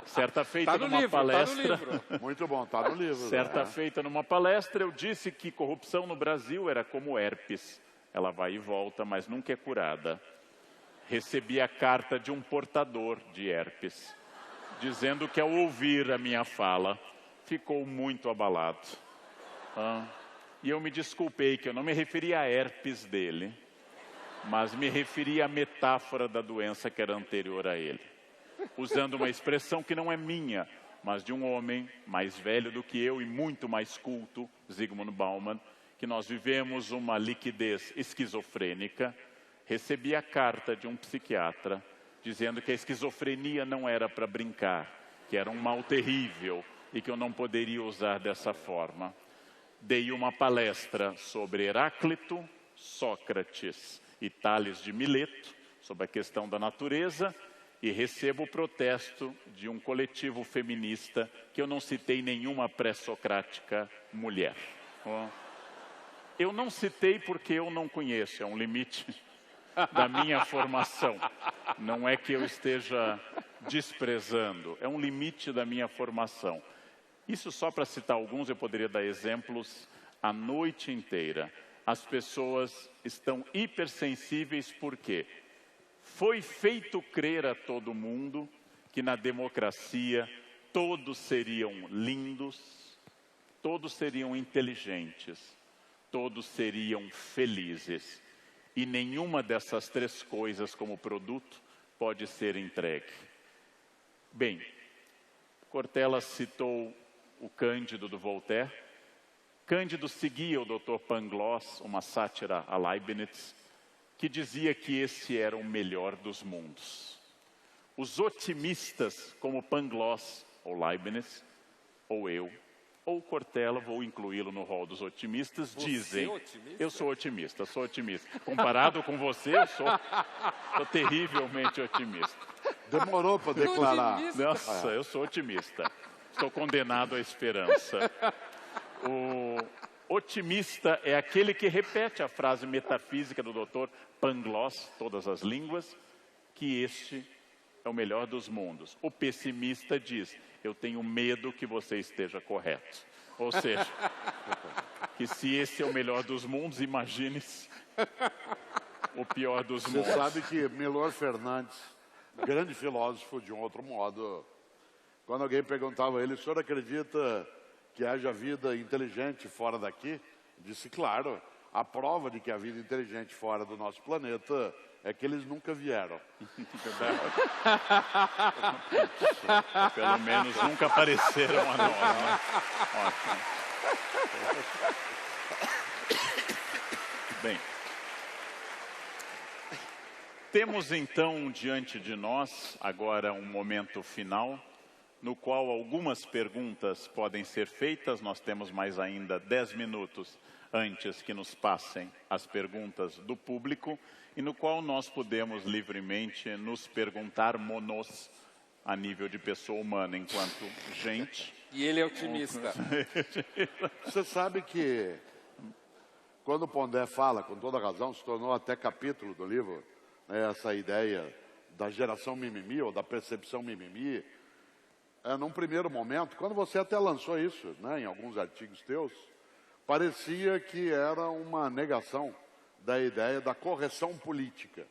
A: Certa feita numa palestra...
B: Muito bom, está no livro.
A: Certa feita numa palestra, eu disse que corrupção no Brasil era como herpes. Ela vai e volta, mas nunca é curada. Recebi a carta de um portador de herpes, dizendo que ao ouvir a minha fala, ficou muito abalado. E eu me desculpei que eu não me referi à herpes dele, mas me referi à metáfora da doença que era anterior a ele, usando uma expressão que não é minha, mas de um homem mais velho do que eu e muito mais culto, Zygmunt Bauman, que nós vivemos uma liquidez esquizofrênica. Recebi a carta de um psiquiatra dizendo que a esquizofrenia não era para brincar, que era um mal terrível e que eu não poderia usar dessa forma. Dei uma palestra sobre Heráclito, Sócrates e Tales de Mileto, sobre a questão da natureza, e recebo o protesto de um coletivo feminista que eu não citei nenhuma pré-socrática mulher. Eu não citei porque eu não conheço, é um limite da minha formação. Não é que eu esteja desprezando, é um limite da minha formação. Isso só para citar alguns, eu poderia dar exemplos a noite inteira. As pessoas estão hipersensíveis porque foi feito crer a todo mundo que na democracia todos seriam lindos, todos seriam inteligentes, todos seriam felizes. E nenhuma dessas três coisas como produto pode ser entregue. Bem, Cortella citou o Cândido do Voltaire. Cândido seguia o Dr. Pangloss, uma sátira a Leibniz, que dizia que esse era o melhor dos mundos. Os otimistas, como Pangloss ou Leibniz, ou eu, ou Cortella, vou incluí-lo no rol dos otimistas, dizem... Eu sou otimista. Comparado com você, eu sou terrivelmente otimista.
B: Demorou para declarar.
A: Nossa, eu sou otimista. Estou condenado à esperança. O otimista é aquele que repete a frase metafísica do Dr. Pangloss, todas as línguas, que este é o melhor dos mundos. O pessimista diz, eu tenho medo que você esteja correto. Ou seja, que se esse é o melhor dos mundos, imagine-se o pior dos mundos.
B: Você sabe que Milor Fernandes, grande filósofo de um outro modo, quando alguém perguntava a ele, o senhor acredita que haja vida inteligente fora daqui? Disse, claro, a prova de que há vida inteligente fora do nosso planeta é que eles nunca vieram.
A: Pelo menos nunca apareceram a nós, né? Ótimo. Bem, temos então diante de nós agora um momento final, no qual algumas perguntas podem ser feitas. Nós temos mais ainda 10 minutos antes que nos passem as perguntas do público, e no qual nós podemos livremente nos perguntar monos a nível de pessoa humana, enquanto gente.
C: E ele é otimista.
B: Você sabe que, quando o Pondé fala, com toda razão, se tornou até capítulo do livro, né, essa ideia da geração mimimi, ou da percepção mimimi, num primeiro momento, quando você até lançou isso, né, em alguns artigos teus, parecia que era uma negação da ideia da correção política,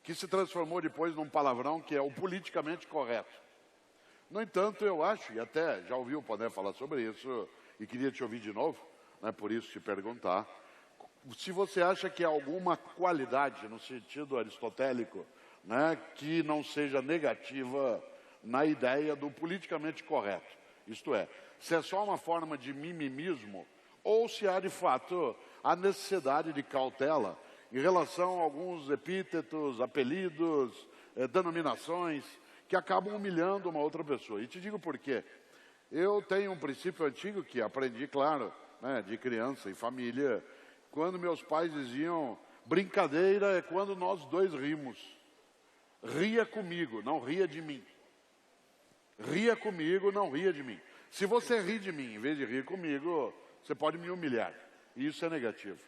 B: que se transformou depois num palavrão que é o politicamente correto. No entanto, eu acho, e até já ouvi o Pondé falar sobre isso, e queria te ouvir de novo, né, por isso te perguntar, se você acha que há alguma qualidade, no sentido aristotélico, né, que não seja negativa na ideia do politicamente correto. Isto é, se é só uma forma de mimimismo, ou se há, de fato, a necessidade de cautela em relação a alguns epítetos, apelidos, denominações, que acabam humilhando uma outra pessoa. E te digo por quê. Eu tenho um princípio antigo que aprendi, claro, né, de criança e família, quando meus pais diziam, brincadeira é quando nós dois rimos. Ria comigo, não ria de mim. Ria comigo, não ria de mim. Se você ri de mim, em vez de rir comigo, você pode me humilhar. E isso é negativo.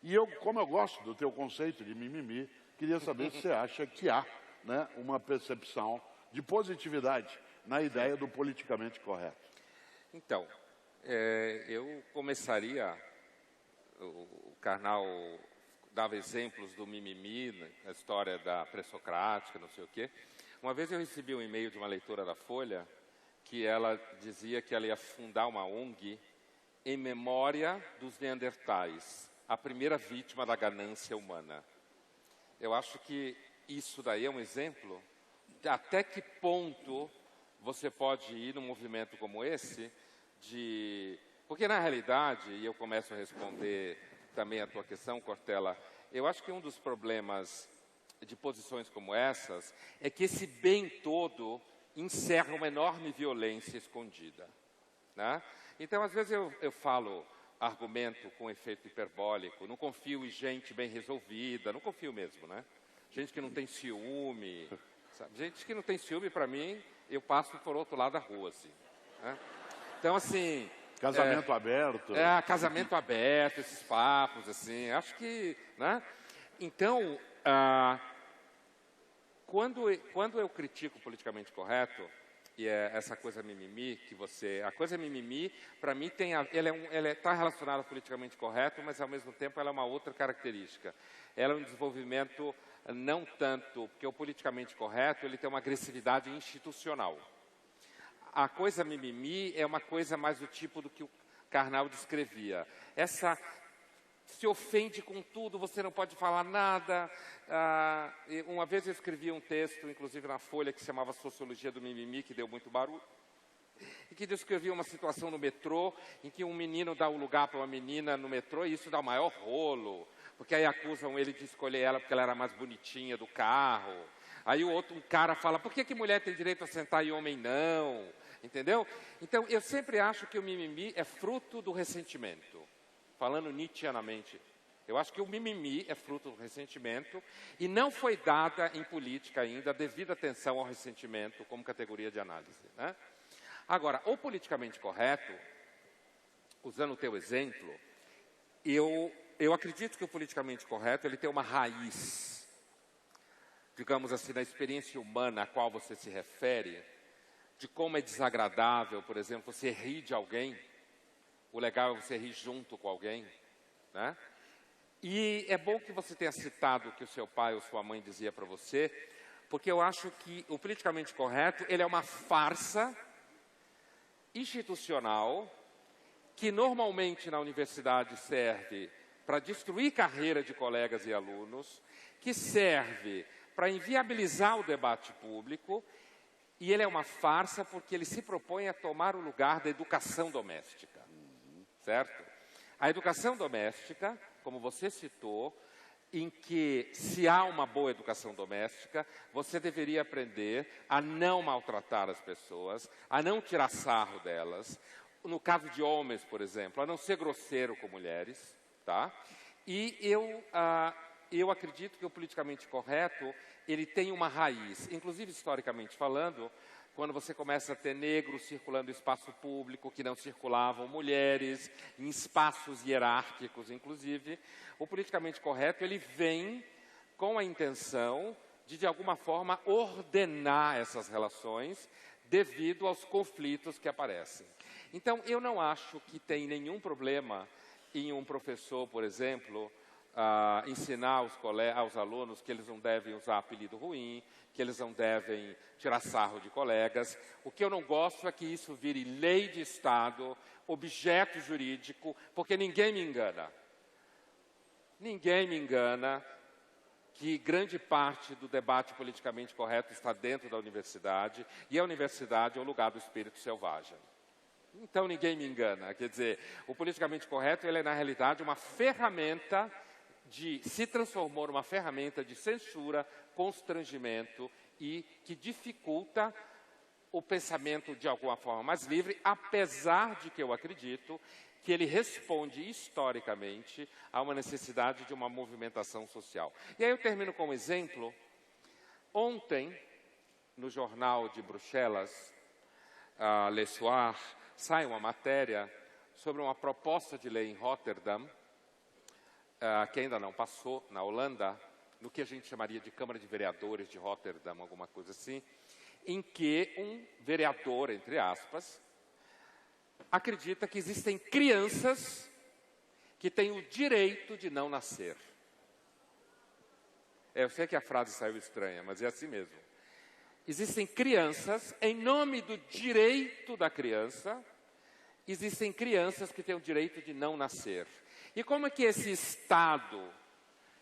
B: E eu, como eu gosto do teu conceito de mimimi, queria saber se você acha que há, né, uma percepção de positividade na ideia do politicamente correto.
C: Então, eu começaria, o Karnal dava exemplos do mimimi, né, na história da pré-socrática, não sei o quê. Uma vez eu recebi um e-mail de uma leitora da Folha, que ela dizia que ela ia fundar uma ONG em memória dos neandertais, a primeira vítima da ganância humana. Eu acho que isso daí é um exemplo de até que ponto você pode ir num movimento como esse, porque na realidade, e eu começo a responder também a tua questão, Cortella, eu acho que um dos problemas de posições como essas é que esse bem todo encerra uma enorme violência escondida, né? Então, às vezes eu falo argumento com efeito hiperbólico, não confio em gente bem resolvida, não confio mesmo, né? Gente que não tem ciúme, sabe? Gente que não tem ciúme, para mim, eu passo por outro lado da rua, assim, né? Então, assim...
B: Casamento aberto.
C: Casamento aberto, esses papos, assim, acho que, né? Então, quando eu critico o politicamente correto, e é essa coisa mimimi, a coisa mimimi, para mim, ela está relacionada ao politicamente correto, mas, ao mesmo tempo, ela é uma outra característica. Ela é um desenvolvimento não tanto, porque o politicamente correto, ele tem uma agressividade institucional. A coisa mimimi é uma coisa mais do tipo do que o Karnal descrevia. Essa se ofende com tudo, você não pode falar nada. Uma vez eu escrevi um texto, inclusive na Folha, que se chamava Sociologia do Mimimi, que deu muito barulho, e que descrevia uma situação no metrô, em que um menino dá um lugar para uma menina no metrô, e isso dá o maior rolo, porque aí acusam ele de escolher ela porque ela era mais bonitinha do carro. Aí um cara fala, por que mulher tem direito a sentar e homem não? Entendeu? Então, eu sempre acho que o mimimi é fruto do ressentimento. Falando nietzscheanamente, eu acho que o mimimi é fruto do ressentimento e não foi dada em política ainda a devida atenção ao ressentimento como categoria de análise, né? Agora, o politicamente correto, usando o teu exemplo, eu acredito que o politicamente correto ele tem uma raiz, digamos assim, na experiência humana a qual você se refere, de como é desagradável, por exemplo, você rir de alguém. O legal é você rir junto com alguém, né? E é bom que você tenha citado o que o seu pai ou sua mãe dizia para você, porque eu acho que o politicamente correto, ele é uma farsa institucional que normalmente na universidade serve para destruir carreira de colegas e alunos, que serve para inviabilizar o debate público, e ele é uma farsa porque ele se propõe a tomar o lugar da educação doméstica. Certo? A educação doméstica, como você citou, em que se há uma boa educação doméstica, você deveria aprender a não maltratar as pessoas, a não tirar sarro delas. No caso de homens, por exemplo, a não ser grosseiro com mulheres, tá? E eu acredito que o politicamente correto, ele tem uma raiz, inclusive historicamente falando, quando você começa a ter negros circulando em espaço público, que não circulavam mulheres, em espaços hierárquicos, inclusive, o politicamente correto, ele vem com a intenção de alguma forma, ordenar essas relações devido aos conflitos que aparecem. Então, eu não acho que tem nenhum problema em um professor, por exemplo, ensinar aos alunos que eles não devem usar apelido ruim, que eles não devem tirar sarro de colegas. O que eu não gosto é que isso vire lei de Estado, objeto jurídico, porque ninguém me engana. Ninguém me engana que grande parte do debate politicamente correto está dentro da universidade, e a universidade é o lugar do espírito selvagem. Então ninguém me engana. Quer dizer, o politicamente correto, ele é na realidade uma ferramenta se transformou numa ferramenta de censura, constrangimento e que dificulta o pensamento de alguma forma mais livre, apesar de que eu acredito que ele responde historicamente a uma necessidade de uma movimentação social. E aí eu termino com um exemplo. Ontem, no jornal de Bruxelas, Le Soir, sai uma matéria sobre uma proposta de lei em Rotterdam, que ainda não passou, na Holanda, no que a gente chamaria de Câmara de Vereadores de Rotterdam, alguma coisa assim, em que um vereador, entre aspas, acredita que existem crianças que têm o direito de não nascer. Eu sei que a frase saiu estranha, mas é assim mesmo. Existem crianças, em nome do direito da criança, existem crianças que têm o direito de não nascer. E como é que esse Estado,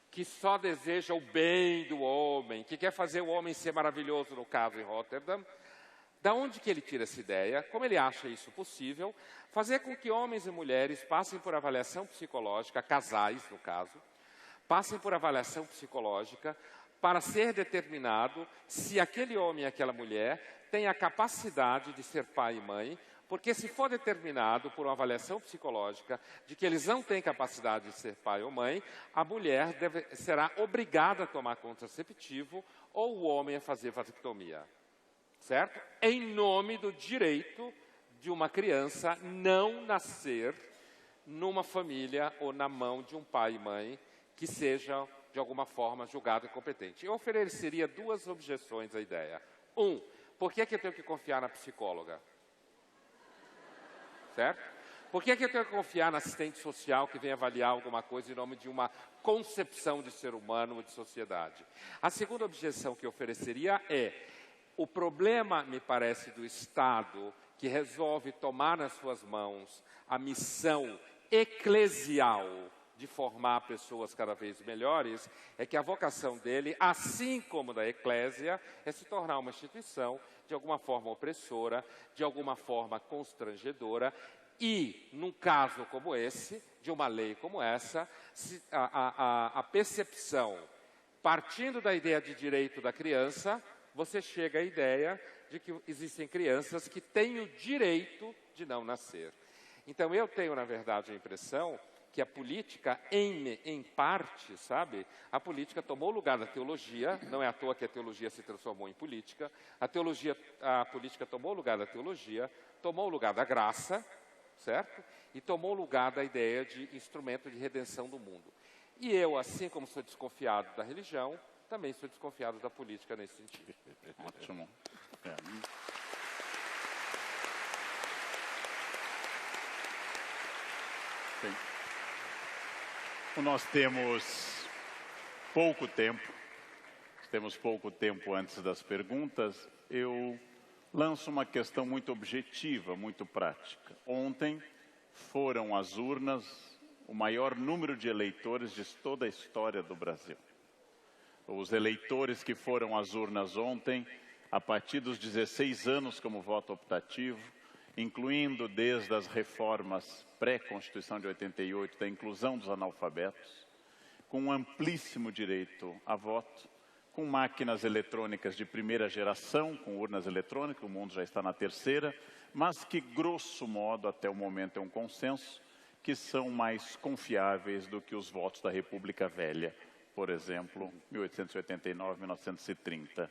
C: que só deseja o bem do homem, que quer fazer o homem ser maravilhoso, no caso em Rotterdam, da onde que ele tira essa ideia? Como ele acha isso possível? Fazer com que homens e mulheres passem por avaliação psicológica, casais no caso, passem por avaliação psicológica para ser determinado se aquele homem e aquela mulher têm a capacidade de ser pai e mãe, porque se for determinado por uma avaliação psicológica de que eles não têm capacidade de ser pai ou mãe, a mulher será obrigada a tomar contraceptivo ou o homem a fazer vasectomia. Certo? Em nome do direito de uma criança não nascer numa família ou na mão de um pai e mãe que seja, de alguma forma, julgado incompetente. Eu ofereceria duas objeções à ideia. Por que eu tenho que confiar na psicóloga? Certo? Por que eu tenho que confiar na assistente social que vem avaliar alguma coisa em nome de uma concepção de ser humano ou de sociedade? A segunda objeção que eu ofereceria é: o problema, me parece, do Estado, que resolve tomar nas suas mãos a missão eclesial de formar pessoas cada vez melhores, é que a vocação dele, assim como da eclésia, é se tornar uma instituição de alguma forma opressora, de alguma forma constrangedora, e, num caso como esse, de uma lei como essa, a percepção, partindo da ideia de direito da criança, você chega à ideia de que existem crianças que têm o direito de não nascer. Então, eu tenho, na verdade, a impressão que a política, em parte, sabe, a política tomou o lugar da teologia, não é à toa que a teologia se transformou em política, a política tomou o lugar da teologia, tomou o lugar da graça, certo? E tomou o lugar da ideia de instrumento de redenção do mundo. E eu, assim como sou desconfiado da religião, também sou desconfiado da política nesse sentido.
A: Ótimo. Sim. Nós temos pouco tempo antes das perguntas. Eu lanço uma questão muito objetiva, muito prática. Ontem foram às urnas o maior número de eleitores de toda a história do Brasil. Os eleitores que foram às urnas ontem, a partir dos 16 anos como voto optativo, incluindo desde as reformas pré-Constituição de 88, da inclusão dos analfabetos, com um amplíssimo direito a voto, com máquinas eletrônicas de primeira geração, com urnas eletrônicas, o mundo já está na terceira, mas que, grosso modo, até o momento é um consenso, que são mais confiáveis do que os votos da República Velha, por exemplo, 1889, 1930.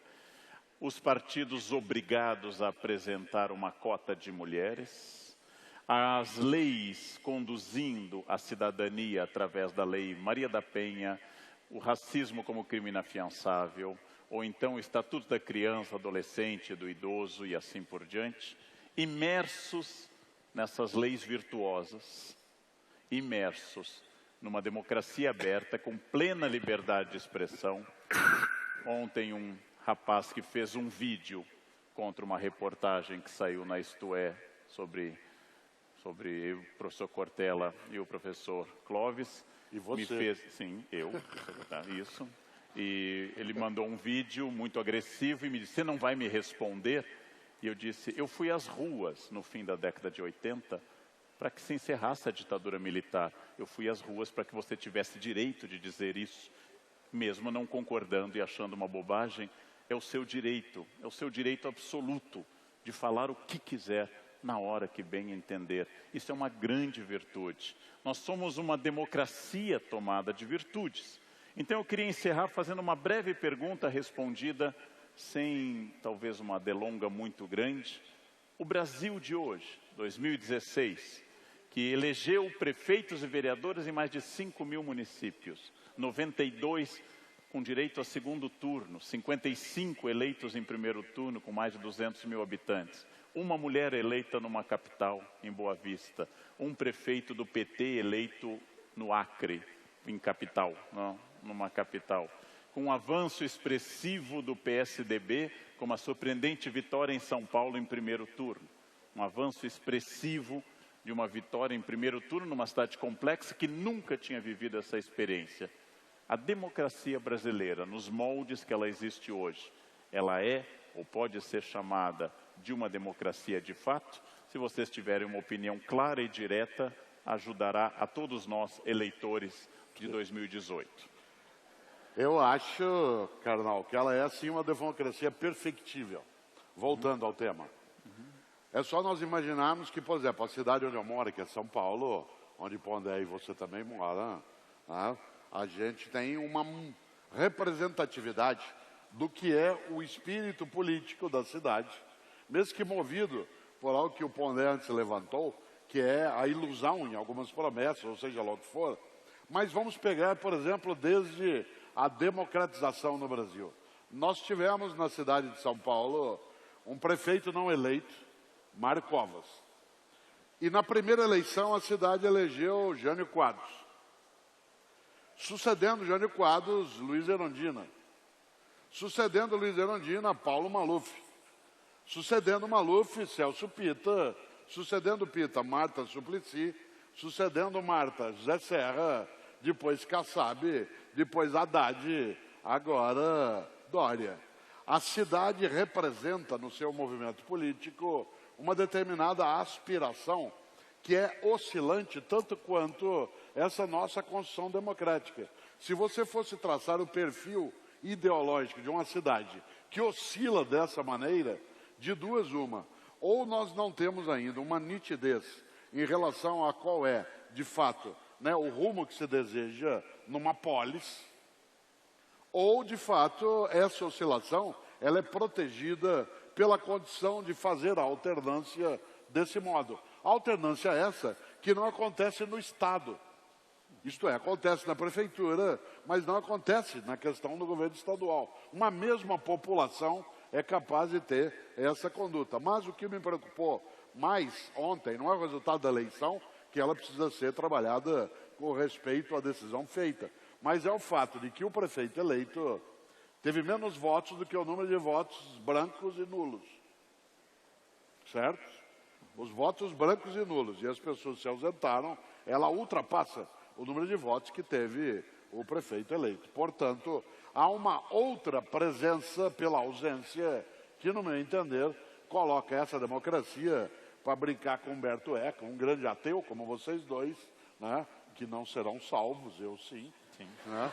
A: Os partidos obrigados a apresentar uma cota de mulheres, as leis conduzindo a cidadania através da lei Maria da Penha, o racismo como crime inafiançável, ou então o Estatuto da Criança, Adolescente, do Idoso e assim por diante, imersos nessas leis virtuosas, imersos numa democracia aberta, com plena liberdade de expressão. Ontem um rapaz que fez um vídeo contra uma reportagem que saiu na Isto É sobre o professor Cortella e o professor Clóvis.
B: E você?
A: Me fez, sim, eu, isso. E ele mandou um vídeo muito agressivo e me disse: você não vai me responder? E eu disse: eu fui às ruas no fim da década de 80 para que se encerrasse a ditadura militar. Eu fui às ruas para que você tivesse direito de dizer isso, mesmo não concordando e achando uma bobagem. É o seu direito absoluto de falar o que quiser na hora que bem entender. Isso é uma grande virtude. Nós somos uma democracia tomada de virtudes. Então eu queria encerrar fazendo uma breve pergunta respondida, sem talvez uma delonga muito grande, O Brasil de hoje, 2016, que elegeu prefeitos e vereadores em mais de 5.000 municípios, 92 com direito a segundo turno, 55 eleitos em primeiro turno com mais de 200.000 habitantes, uma mulher eleita numa capital, em Boa Vista, um prefeito do PT eleito no Acre, em capital, não, numa capital, com um avanço expressivo do PSDB, com uma surpreendente vitória em São Paulo em primeiro turno, um avanço expressivo de uma vitória em primeiro turno numa cidade complexa que nunca tinha vivido essa experiência. A democracia brasileira, nos moldes que ela existe hoje, ela é ou pode ser chamada de uma democracia de fato? Se vocês tiverem uma opinião clara e direta, ajudará a todos nós, eleitores de 2018.
B: Eu acho, carnal, que ela é sim uma democracia perfectível. Voltando ao tema. É só nós imaginarmos que, por exemplo, a cidade onde eu moro, que é São Paulo, onde Pondé e você também mora, né? A gente tem uma representatividade do que é o espírito político da cidade, mesmo que movido por algo que o Pondé antes levantou, que é a ilusão em algumas promessas, ou seja lá o que for. Mas vamos pegar, por exemplo, desde a democratização no Brasil. Nós tivemos na cidade de São Paulo um prefeito não eleito, Mário Covas. E na primeira eleição a cidade elegeu Jânio Quadros. Sucedendo Jânio Quadros, Luiz Erundina. Sucedendo Luiz Erundina, Paulo Maluf. Sucedendo Maluf, Celso Pitta. Sucedendo Pitta, Marta Suplicy. Sucedendo Marta, José Serra. Depois Kassab. Depois Haddad. Agora Dória. A cidade representa no seu movimento político uma determinada aspiração que é oscilante tanto quanto essa nossa Constituição democrática. Se você fosse traçar o perfil ideológico de uma cidade que oscila dessa maneira, de duas uma, ou nós não temos ainda uma nitidez em relação a qual é, de fato, né, o rumo que se deseja numa polis, ou, de fato, essa oscilação ela é protegida pela condição de fazer a alternância desse modo. A alternância essa que não acontece no Estado. Isto é, acontece na prefeitura, mas não acontece na questão do governo estadual. Uma mesma população é capaz de ter essa conduta. Mas o que me preocupou mais ontem não é o resultado da eleição, que ela precisa ser trabalhada com respeito à decisão feita, mas é o fato de que o prefeito eleito teve menos votos do que o número de votos brancos e nulos. Certo? Os votos brancos e nulos, e as pessoas se ausentaram, ela ultrapassa o número de votos que teve o prefeito eleito. Portanto, há uma outra presença pela ausência que, no meu entender, coloca essa democracia para brincar com Humberto Eco, um grande ateu como vocês dois, né, que não serão salvos, eu sim.
A: Sim.
B: Né?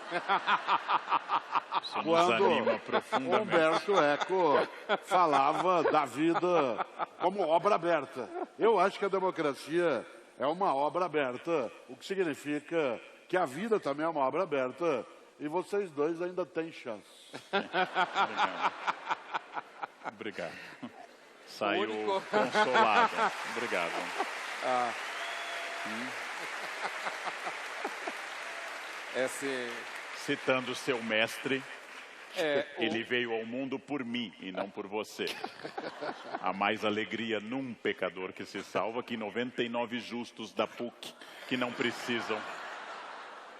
A: Isso nos anima profundamente.
B: Humberto Eco falava da vida como obra aberta. Eu acho que a democracia é uma obra aberta, o que significa que a vida também é uma obra aberta e vocês dois ainda têm chance.
A: Obrigado. Saiu consolado. Obrigado. Citando o seu mestre, ele veio ao mundo por mim e não por você. Há mais alegria num pecador que se salva que 99 justos da PUC que não precisam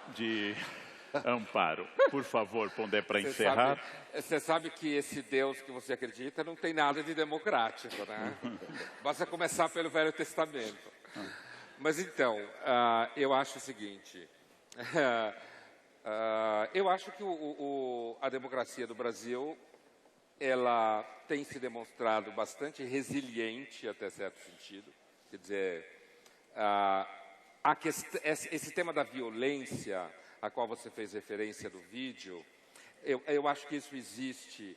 A: de amparo. Por favor, Pondé, para encerrar.
C: Você sabe que esse Deus que você acredita não tem nada de democrático, né? Basta começar pelo Velho Testamento. Mas então, eu acho o seguinte... eu acho que a democracia do Brasil ela tem se demonstrado bastante resiliente até certo sentido. Quer dizer, esse tema da violência a qual você fez referência do vídeo, eu acho que isso existe,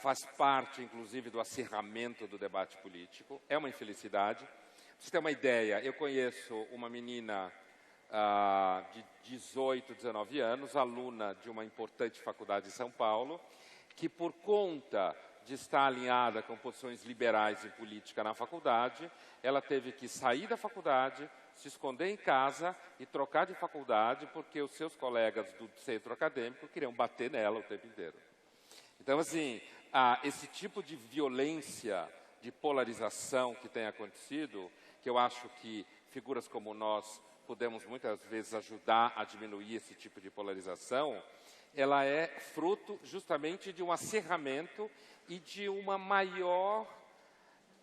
C: faz parte inclusive do acirramento do debate político, é uma infelicidade. Pra você ter uma ideia, eu conheço uma menina de 18, 19 anos, aluna de uma importante faculdade em São Paulo, que por conta de estar alinhada com posições liberais em política na faculdade, ela teve que sair da faculdade, se esconder em casa e trocar de faculdade porque os seus colegas do centro acadêmico queriam bater nela o tempo inteiro. Então, assim, esse tipo de violência, de polarização que tem acontecido, que eu acho que figuras como nós podemos muitas vezes ajudar a diminuir esse tipo de polarização, ela é fruto justamente de um acerramento e de uma maior,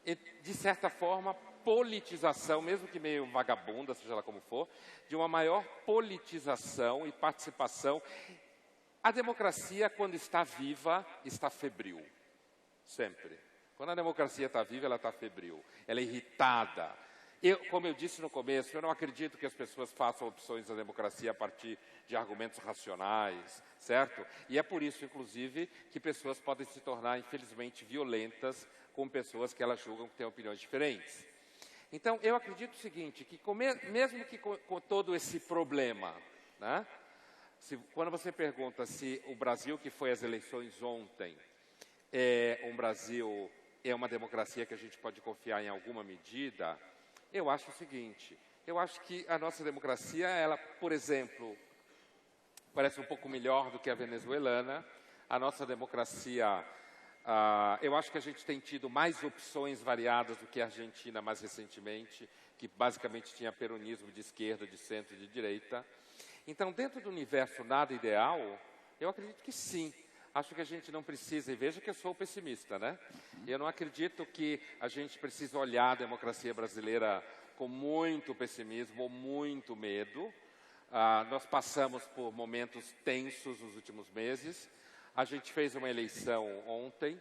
C: de certa forma, politização, mesmo que meio vagabunda, seja lá como for, de uma maior politização e participação. A democracia, quando está viva, está febril, sempre. Quando a democracia está viva, ela está febril, ela é irritada. Como eu disse no começo, eu não acredito que as pessoas façam opções da democracia a partir de argumentos racionais, certo? E é por isso, inclusive, que pessoas podem se tornar, infelizmente, violentas com pessoas que elas julgam que têm opiniões diferentes. Então, eu acredito o seguinte, que mesmo que com todo esse problema, né, quando você pergunta se o Brasil que foi às eleições ontem é um Brasil, é uma democracia que a gente pode confiar em alguma medida, eu acho o seguinte, eu acho que a nossa democracia, ela, por exemplo, parece um pouco melhor do que a venezuelana. A nossa democracia, eu acho que a gente tem tido mais opções variadas do que a Argentina mais recentemente, que basicamente tinha peronismo de esquerda, de centro e de direita. Então, dentro do universo nada ideal, eu acredito que sim. Acho que a gente não precisa, e veja que eu sou pessimista, né? Eu não acredito que a gente precisa olhar a democracia brasileira com muito pessimismo ou muito medo. Nós passamos por momentos tensos nos últimos meses. A gente fez uma eleição ontem,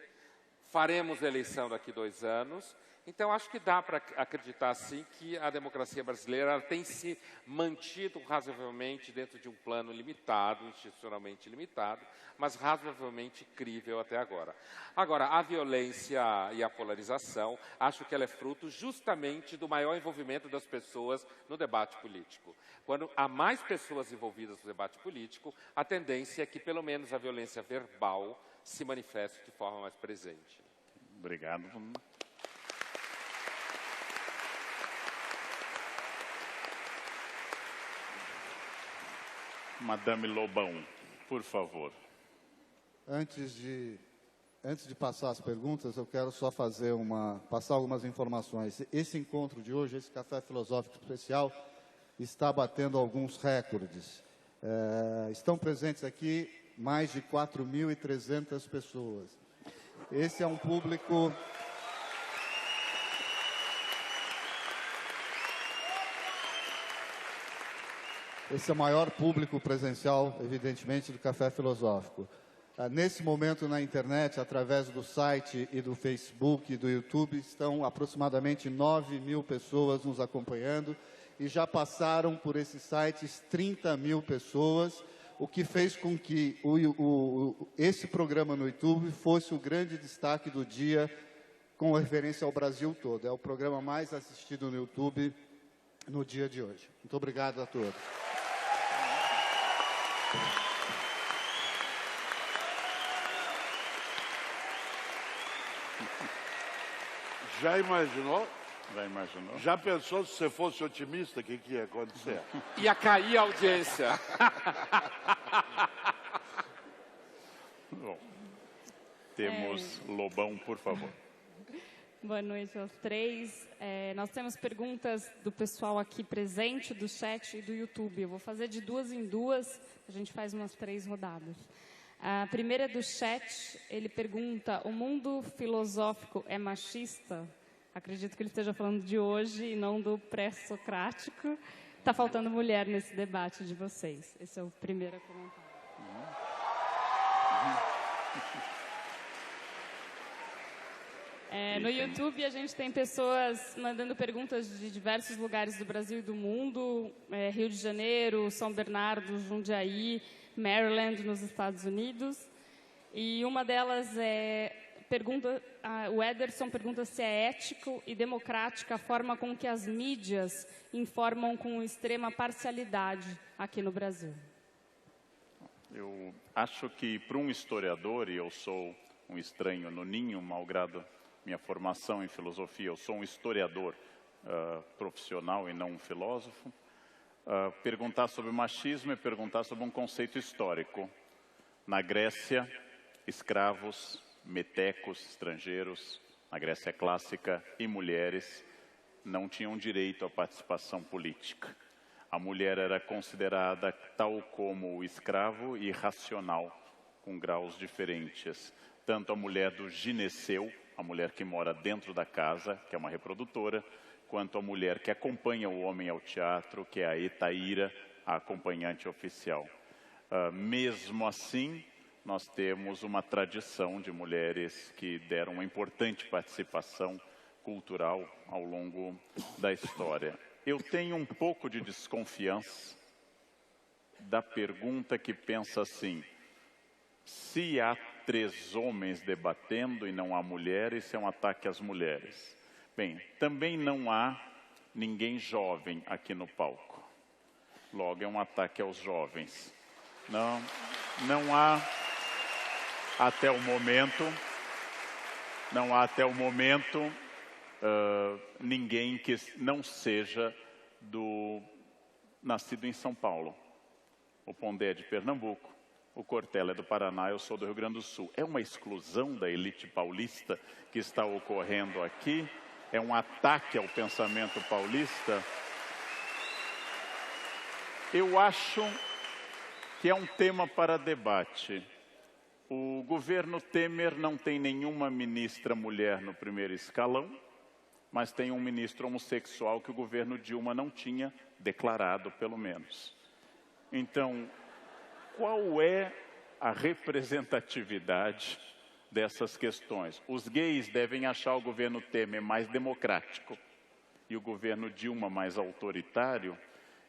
C: faremos a eleição daqui a 2 anos. Então, acho que dá para acreditar, sim, que a democracia brasileira ela tem se mantido razoavelmente dentro de um plano limitado, institucionalmente limitado, mas razoavelmente crível até agora. Agora, a violência e a polarização, acho que ela é fruto justamente do maior envolvimento das pessoas no debate político. Quando há mais pessoas envolvidas no debate político, a tendência é que, pelo menos, a violência verbal se manifeste de forma mais presente.
A: Obrigado. Madame Lobão, por favor.
D: Antes de passar as perguntas, eu quero só passar algumas informações. Esse encontro de hoje, esse Café Filosófico Especial, está batendo alguns recordes. Estão presentes aqui mais de 4.300 pessoas. Esse é um público... Esse é o maior público presencial, evidentemente, do Café Filosófico. Nesse momento, na internet, através do site e do Facebook e do YouTube, estão aproximadamente 9.000 pessoas nos acompanhando e já passaram por esses sites 30.000 pessoas, o que fez com que esse programa no YouTube fosse o grande destaque do dia com referência ao Brasil todo. É o programa mais assistido no YouTube no dia de hoje. Muito obrigado a todos.
B: Já imaginou?
A: Já imaginou?
B: Já pensou se você fosse otimista, o que ia acontecer?
C: Ia cair a audiência.
A: Bom, temos Lobão, por favor.
E: Boa noite aos três. Nós temos perguntas do pessoal aqui presente, do chat e do YouTube. Eu vou fazer de 2 em 2, a gente faz umas 3 rodadas. A primeira é do chat, ele pergunta, o mundo filosófico é machista? Acredito que ele esteja falando de hoje e não do pré-socrático. Está faltando mulher nesse debate de vocês. Esse é o primeiro comentário. No YouTube, a gente tem pessoas mandando perguntas de diversos lugares do Brasil e do mundo. Rio de Janeiro, São Bernardo, Jundiaí, Maryland, nos Estados Unidos. E uma delas o Ederson pergunta se é ético e democrática a forma com que as mídias informam com extrema parcialidade aqui no Brasil.
A: Eu acho que, para um historiador, e eu sou um estranho no ninho, malgrado minha formação em filosofia. Eu sou um historiador profissional e não um filósofo. Perguntar sobre machismo é perguntar sobre um conceito histórico. Na Grécia, escravos, metecos, estrangeiros, na Grécia clássica, e mulheres não tinham direito à participação política. A mulher era considerada, tal como o escravo, irracional, com graus diferentes. Tanto a mulher do gineceu, a mulher que mora dentro da casa, que é uma reprodutora, quanto a mulher que acompanha o homem ao teatro, que é a etaíra, a acompanhante oficial. Mesmo assim, nós temos uma tradição de mulheres que deram uma importante participação cultural ao longo da história. Eu tenho um pouco de desconfiança da pergunta que pensa assim: se há 3 homens debatendo e não há mulheres, isso é um ataque às mulheres. Bem, também não há ninguém jovem aqui no palco. Logo, é um ataque aos jovens. Não há até o momento, ninguém que não seja nascido em São Paulo. O Pondé é de Pernambuco, o Cortella é do Paraná, eu sou do Rio Grande do Sul. É uma exclusão da elite paulista que está ocorrendo aqui? É um ataque ao pensamento paulista? Eu acho que é um tema para debate. O governo Temer não tem nenhuma ministra mulher no primeiro escalão, mas tem um ministro homossexual que o governo Dilma não tinha declarado, pelo menos. Então, qual é a representatividade dessas questões? Os gays devem achar o governo Temer mais democrático e o governo Dilma mais autoritário.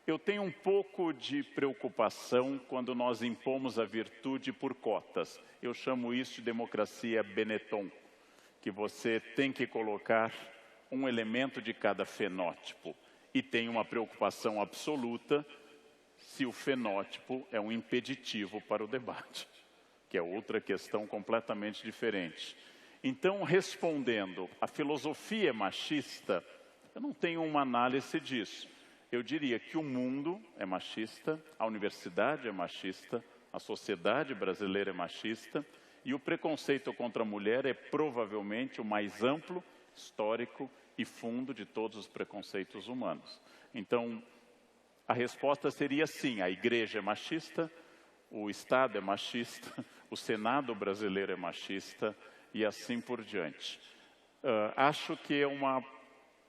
A: Eu tenho um pouco de preocupação quando nós impomos a virtude por cotas. Eu chamo isso de democracia Benetton, que você tem que colocar um elemento de cada fenótipo. E tem uma preocupação absoluta se o fenótipo é um impeditivo para o debate, que é outra questão completamente diferente. Então, respondendo, a filosofia é machista? Eu não tenho uma análise disso. Eu diria que o mundo é machista, a universidade é machista, a sociedade brasileira é machista, e o preconceito contra a mulher é provavelmente o mais amplo, histórico e fundo de todos os preconceitos humanos. Então, a resposta seria sim: a igreja é machista, o Estado é machista, o Senado brasileiro é machista e assim por diante. Acho que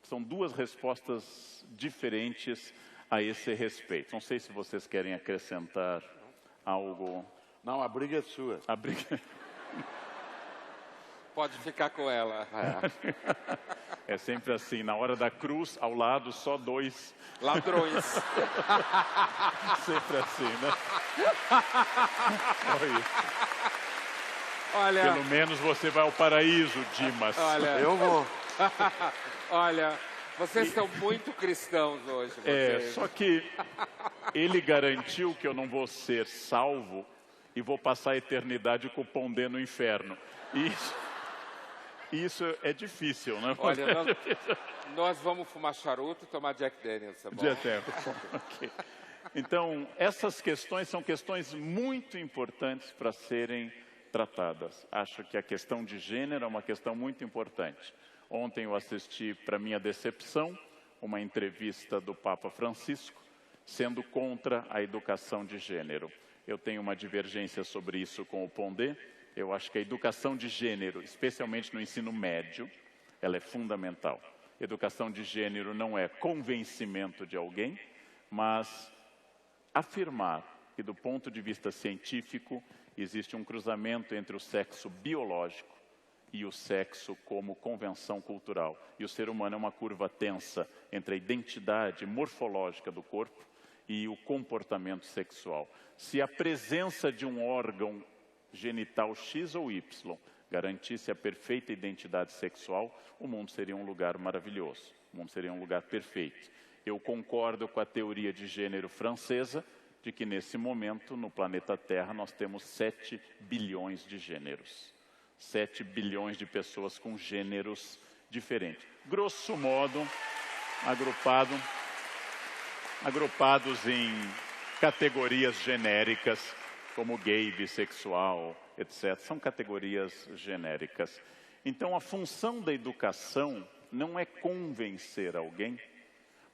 A: são 2 respostas diferentes a esse respeito. Não sei se vocês querem acrescentar algo.
B: Não, a briga é sua.
A: A briga...
C: Pode ficar com ela.
A: É sempre assim, na hora da cruz, ao lado, só 2
C: ladrões.
A: Sempre assim, né?
C: Olha,
A: pelo menos você vai ao paraíso, Dimas.
C: Olha,
B: eu vou.
C: Olha, vocês estão muito cristãos hoje. Vocês.
A: Só que ele garantiu que eu não vou ser salvo e vou passar a eternidade com o Pondé no inferno. Isso é difícil, né?
C: Olha, nós vamos fumar charuto e tomar Jack Daniels, tá bom?
A: Okay. Então, essas questões são questões muito importantes para serem tratadas. Acho que a questão de gênero é uma questão muito importante. Ontem eu assisti, para minha decepção, uma entrevista do Papa Francisco, sendo contra a educação de gênero. Eu tenho uma divergência sobre isso com o Pondé. Eu acho que a educação de gênero, especialmente no ensino médio, ela é fundamental. Educação de gênero não é convencimento de alguém, mas afirmar que, do ponto de vista científico, existe um cruzamento entre o sexo biológico e o sexo como convenção cultural. E o ser humano é uma curva tensa entre a identidade morfológica do corpo e o comportamento sexual. Se a presença de um órgão genital X ou Y garantisse a perfeita identidade sexual, o mundo seria um lugar maravilhoso, o mundo seria um lugar perfeito. Eu concordo com a teoria de gênero francesa, de que nesse momento, no planeta Terra, nós temos 7 bilhões de gêneros. 7 bilhões de pessoas com gêneros diferentes. Grosso modo, agrupados em categorias genéricas, como gay, bissexual, etc. São categorias genéricas. Então, a função da educação não é convencer alguém,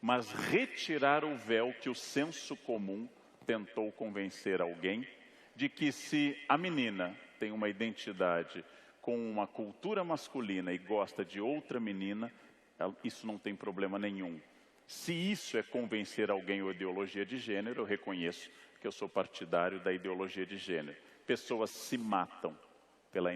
A: mas retirar o véu que o senso comum tentou convencer alguém de que se a menina tem uma identidade com uma cultura masculina e gosta de outra menina, isso não tem problema nenhum. Se isso é convencer alguém ou ideologia de gênero, eu reconheço que eu sou partidário da ideologia de gênero. Pessoas se matam pela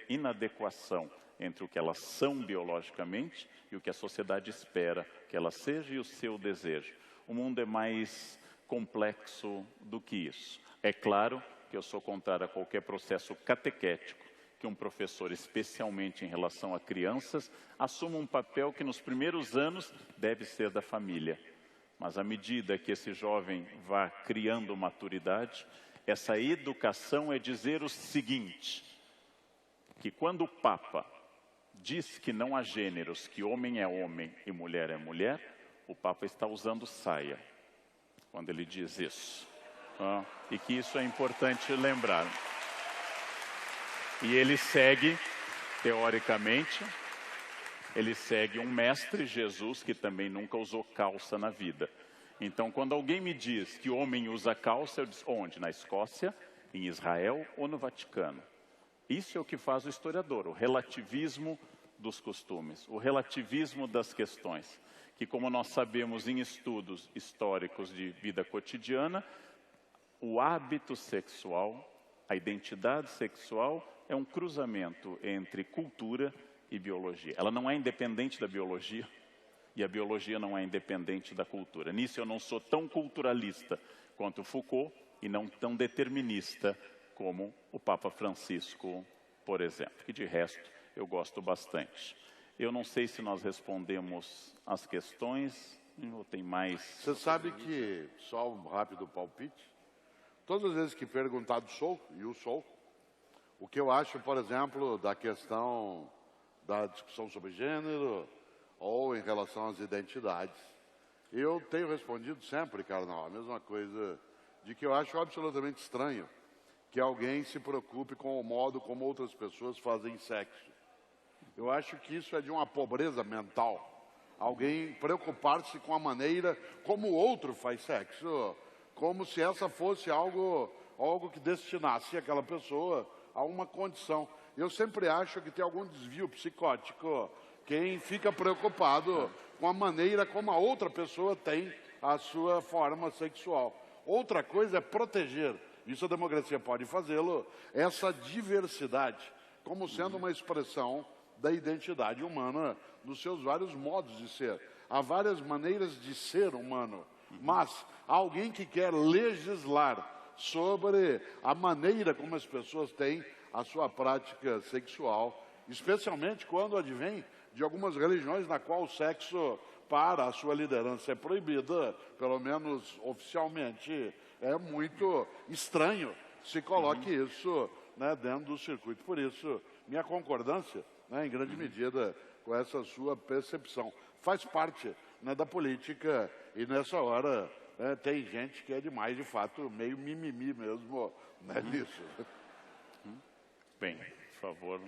A: inadequação entre o que elas são biologicamente e o que a sociedade espera que ela seja e o seu desejo. O mundo é mais complexo do que isso. É claro que eu sou contrário a qualquer processo catequético que um professor, especialmente em relação a crianças, assuma um papel que nos primeiros anos deve ser da família. Mas à medida que esse jovem vá criando maturidade, essa educação é dizer o seguinte, que quando o Papa diz que não há gêneros, que homem é homem e mulher é mulher, o Papa está usando saia, quando ele diz isso. E que isso é importante lembrar. E ele segue, teoricamente, ele segue um mestre, Jesus, que também nunca usou calça na vida. Então, quando alguém me diz que o homem usa calça, eu digo, onde? Na Escócia, em Israel ou no Vaticano? Isso é o que faz o historiador, o relativismo dos costumes, o relativismo das questões, que, como nós sabemos em estudos históricos de vida cotidiana, o hábito sexual, a identidade sexual é um cruzamento entre cultura e biologia. Ela não é independente da biologia e a biologia não é independente da cultura. Nisso eu não sou tão culturalista quanto Foucault e não tão determinista como o Papa Francisco, por exemplo, que de resto eu gosto bastante. Eu não sei se nós respondemos as questões ou tem mais...
B: Você sabe que, só um rápido palpite, todas as vezes que perguntado sou, e eu sou, o que eu acho, por exemplo, da questão da discussão sobre gênero ou em relação às identidades, eu tenho respondido sempre, Carnal, a mesma coisa, de que eu acho absolutamente estranho que alguém se preocupe com o modo como outras pessoas fazem sexo. Eu acho que isso é de uma pobreza mental. Alguém preocupar-se com a maneira como o outro faz sexo, como se essa fosse algo que destinasse aquela pessoa a uma condição. Eu sempre acho que tem algum desvio psicótico quem fica preocupado com a maneira como a outra pessoa tem a sua forma sexual. Outra coisa é proteger, isso a democracia pode fazê-lo, essa diversidade, como sendo uma expressão da identidade humana, nos seus vários modos de ser. Há várias maneiras de ser humano, mas alguém que quer legislar sobre a maneira como as pessoas têm a sua prática sexual, especialmente quando advém de algumas religiões na qual o sexo para a sua liderança é proibida, pelo menos oficialmente, é muito estranho se coloque isso, né, dentro do circuito. Por isso, minha concordância, né, em grande medida, com essa sua percepção. Faz parte, né, da política e nessa hora tem gente que é demais, de fato, meio mimimi mesmo, né, nisso.
A: Bem, por favor.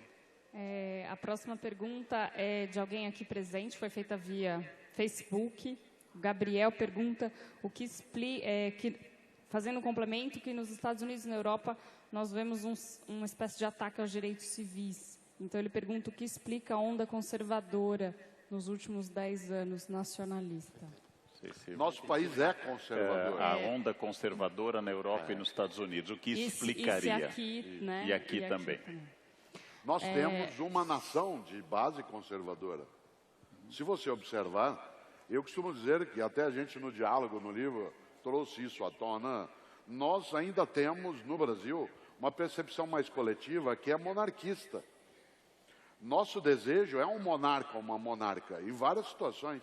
E: A próxima pergunta é de alguém aqui presente, foi feita via Facebook. O Gabriel pergunta o que fazendo um complemento, que nos Estados Unidos e na Europa nós vemos uma espécie de ataque aos direitos civis. Então ele pergunta o que explica a onda conservadora nos últimos 10 anos nacionalista.
B: Nosso país é conservador.
A: A onda conservadora na Europa e nos Estados Unidos, o que explicaria?
E: E
A: aqui também.
B: Nós temos uma nação de base conservadora. Se você observar, eu costumo dizer que até a gente no diálogo, no livro, trouxe isso à tona, nós ainda temos no Brasil uma percepção mais coletiva que é monarquista. Nosso desejo é um monarca, uma monarca, em várias situações.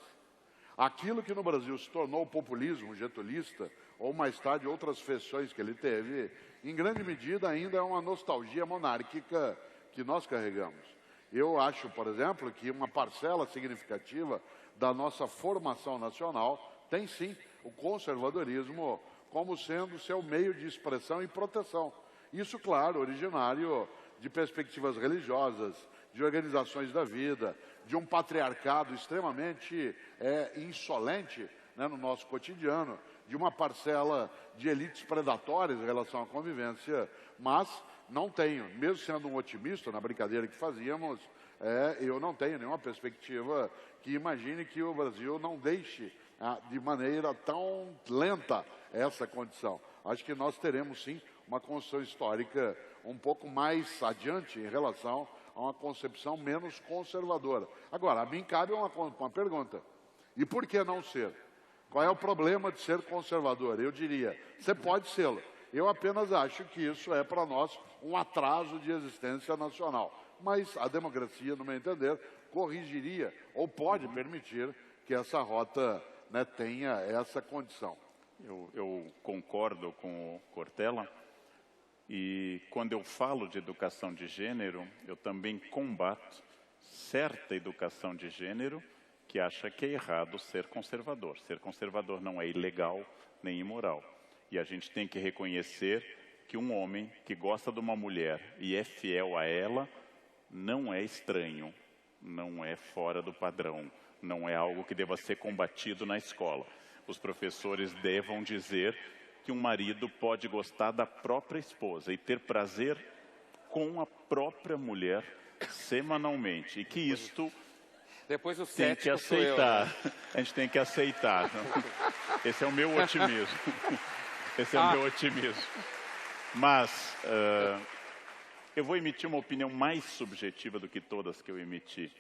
B: Aquilo que no Brasil se tornou o populismo getulista, ou mais tarde outras feições que ele teve, em grande medida ainda é uma nostalgia monárquica que nós carregamos. Eu acho, por exemplo, que uma parcela significativa da nossa formação nacional tem, sim, o conservadorismo como sendo seu meio de expressão e proteção. Isso, claro, originário de perspectivas religiosas, de organizações da vida, de um patriarcado extremamente insolente, né, no nosso cotidiano, de uma parcela de elites predatórias em relação à convivência, mas não tenho, mesmo sendo um otimista na brincadeira que fazíamos, eu não tenho nenhuma perspectiva que imagine que o Brasil não deixe de maneira tão lenta essa condição. Acho que nós teremos, sim, uma construção histórica um pouco mais adiante em relação a uma concepção menos conservadora. Agora, a mim cabe uma pergunta. E por que não ser? Qual é o problema de ser conservador? Eu diria, você pode sê-lo. Eu apenas acho que isso é para nós um atraso de existência nacional. Mas a democracia, no meu entender, corrigiria ou pode permitir que essa rota, né, tenha essa condição.
A: Eu concordo com o Cortella. E quando eu falo de educação de gênero, eu também combato certa educação de gênero que acha que é errado ser conservador. Ser conservador não é ilegal nem imoral. E a gente tem que reconhecer que um homem que gosta de uma mulher e é fiel a ela, não é estranho, não é fora do padrão, não é algo que deva ser combatido na escola. Os professores devam dizer que um marido pode gostar da própria esposa e ter prazer com a própria mulher semanalmente. E que isto
C: Depois o
A: tem que
C: cético sou eu,
A: aceitar.
C: né?
A: A gente tem que aceitar. Esse é o meu otimismo. Esse é o meu otimismo. Mas eu vou emitir uma opinião mais subjetiva do que todas que eu emiti.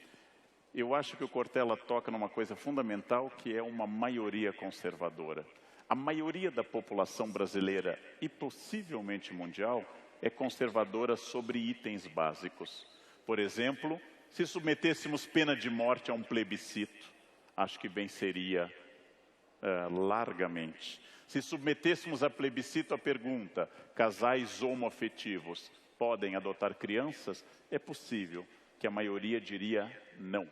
A: Eu acho que o Cortella toca numa coisa fundamental, que é uma maioria conservadora. A maioria da população brasileira e possivelmente mundial é conservadora sobre itens básicos. Por exemplo, se submetêssemos pena de morte a um plebiscito, acho que venceria largamente. Se submetêssemos a plebiscito a pergunta, casais homoafetivos podem adotar crianças? É possível que a maioria diria não,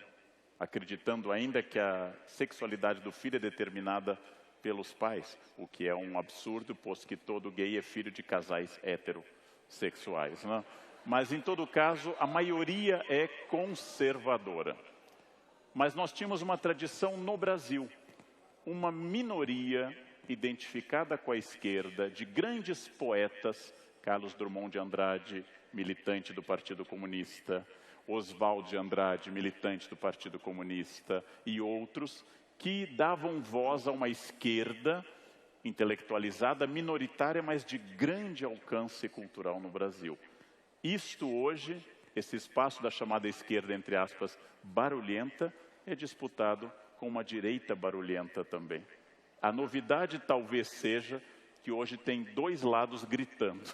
A: acreditando ainda que a sexualidade do filho é determinada pelos pais, o que é um absurdo, posto que todo gay é filho de casais heterossexuais, né? Mas, em todo caso, a maioria é conservadora. Mas nós tínhamos uma tradição no Brasil, uma minoria identificada com a esquerda, de grandes poetas, Carlos Drummond de Andrade, militante do Partido Comunista, Oswald de Andrade, militante do Partido Comunista, e outros, que davam voz a uma esquerda intelectualizada, minoritária, mas de grande alcance cultural no Brasil. Isto hoje, esse espaço da chamada esquerda, entre aspas, barulhenta, é disputado com uma direita barulhenta também. A novidade talvez seja que hoje tem dois lados gritando,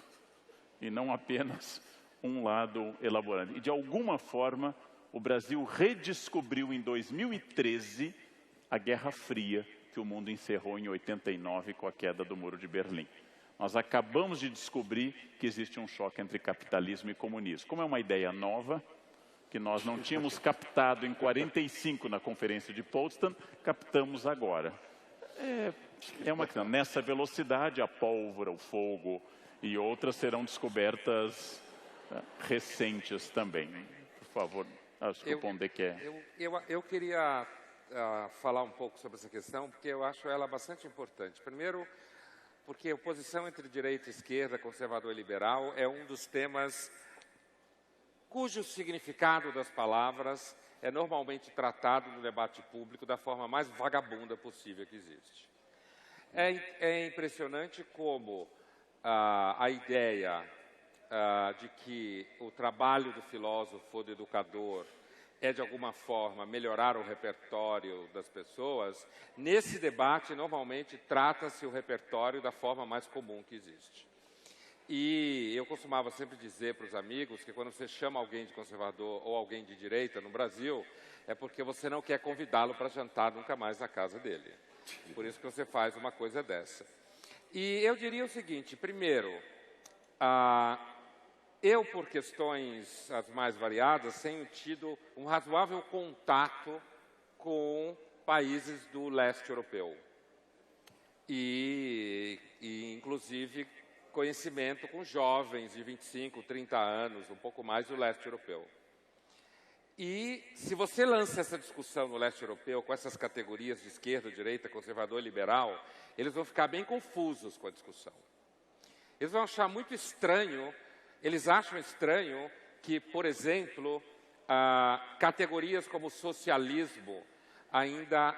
A: e não apenas um lado elaborando. E de alguma forma, o Brasil redescobriu em 2013 a Guerra Fria, que o mundo encerrou em 89 com a queda do Muro de Berlim. Nós acabamos de descobrir que existe um choque entre capitalismo e comunismo. Como é uma ideia nova, que nós não tínhamos captado em 45 na Conferência de Potsdam, captamos agora. É uma questão. Nessa velocidade, a pólvora, o fogo e outras serão descobertas recentes também. Por favor, acho que o Pondé quer.
C: Eu queria falar um pouco sobre essa questão, porque eu acho ela bastante importante. Primeiro, porque a oposição entre direita e esquerda, conservador e liberal, é um dos temas cujo significado das palavras é normalmente tratado no debate público da forma mais vagabunda possível que existe. É impressionante como a ideia de que o trabalho do filósofo, do educador, é de alguma forma melhorar o repertório das pessoas, nesse debate normalmente trata-se o repertório da forma mais comum que existe. E eu costumava sempre dizer para os amigos que quando você chama alguém de conservador ou alguém de direita no Brasil, é porque você não quer convidá-lo para jantar nunca mais na casa dele. Por isso que você faz uma coisa dessa. E eu diria o seguinte, primeiro, Eu, por questões as mais variadas, tenho tido um razoável contato com países do leste europeu. E inclusive, conhecimento com jovens de 25, 30 anos, um pouco mais do leste europeu. E se você lança essa discussão no leste europeu, com essas categorias de esquerda, direita, conservador e liberal, eles vão ficar bem confusos com a discussão. Eles vão achar muito estranho, eles acham estranho que, por exemplo, categorias como socialismo, ainda,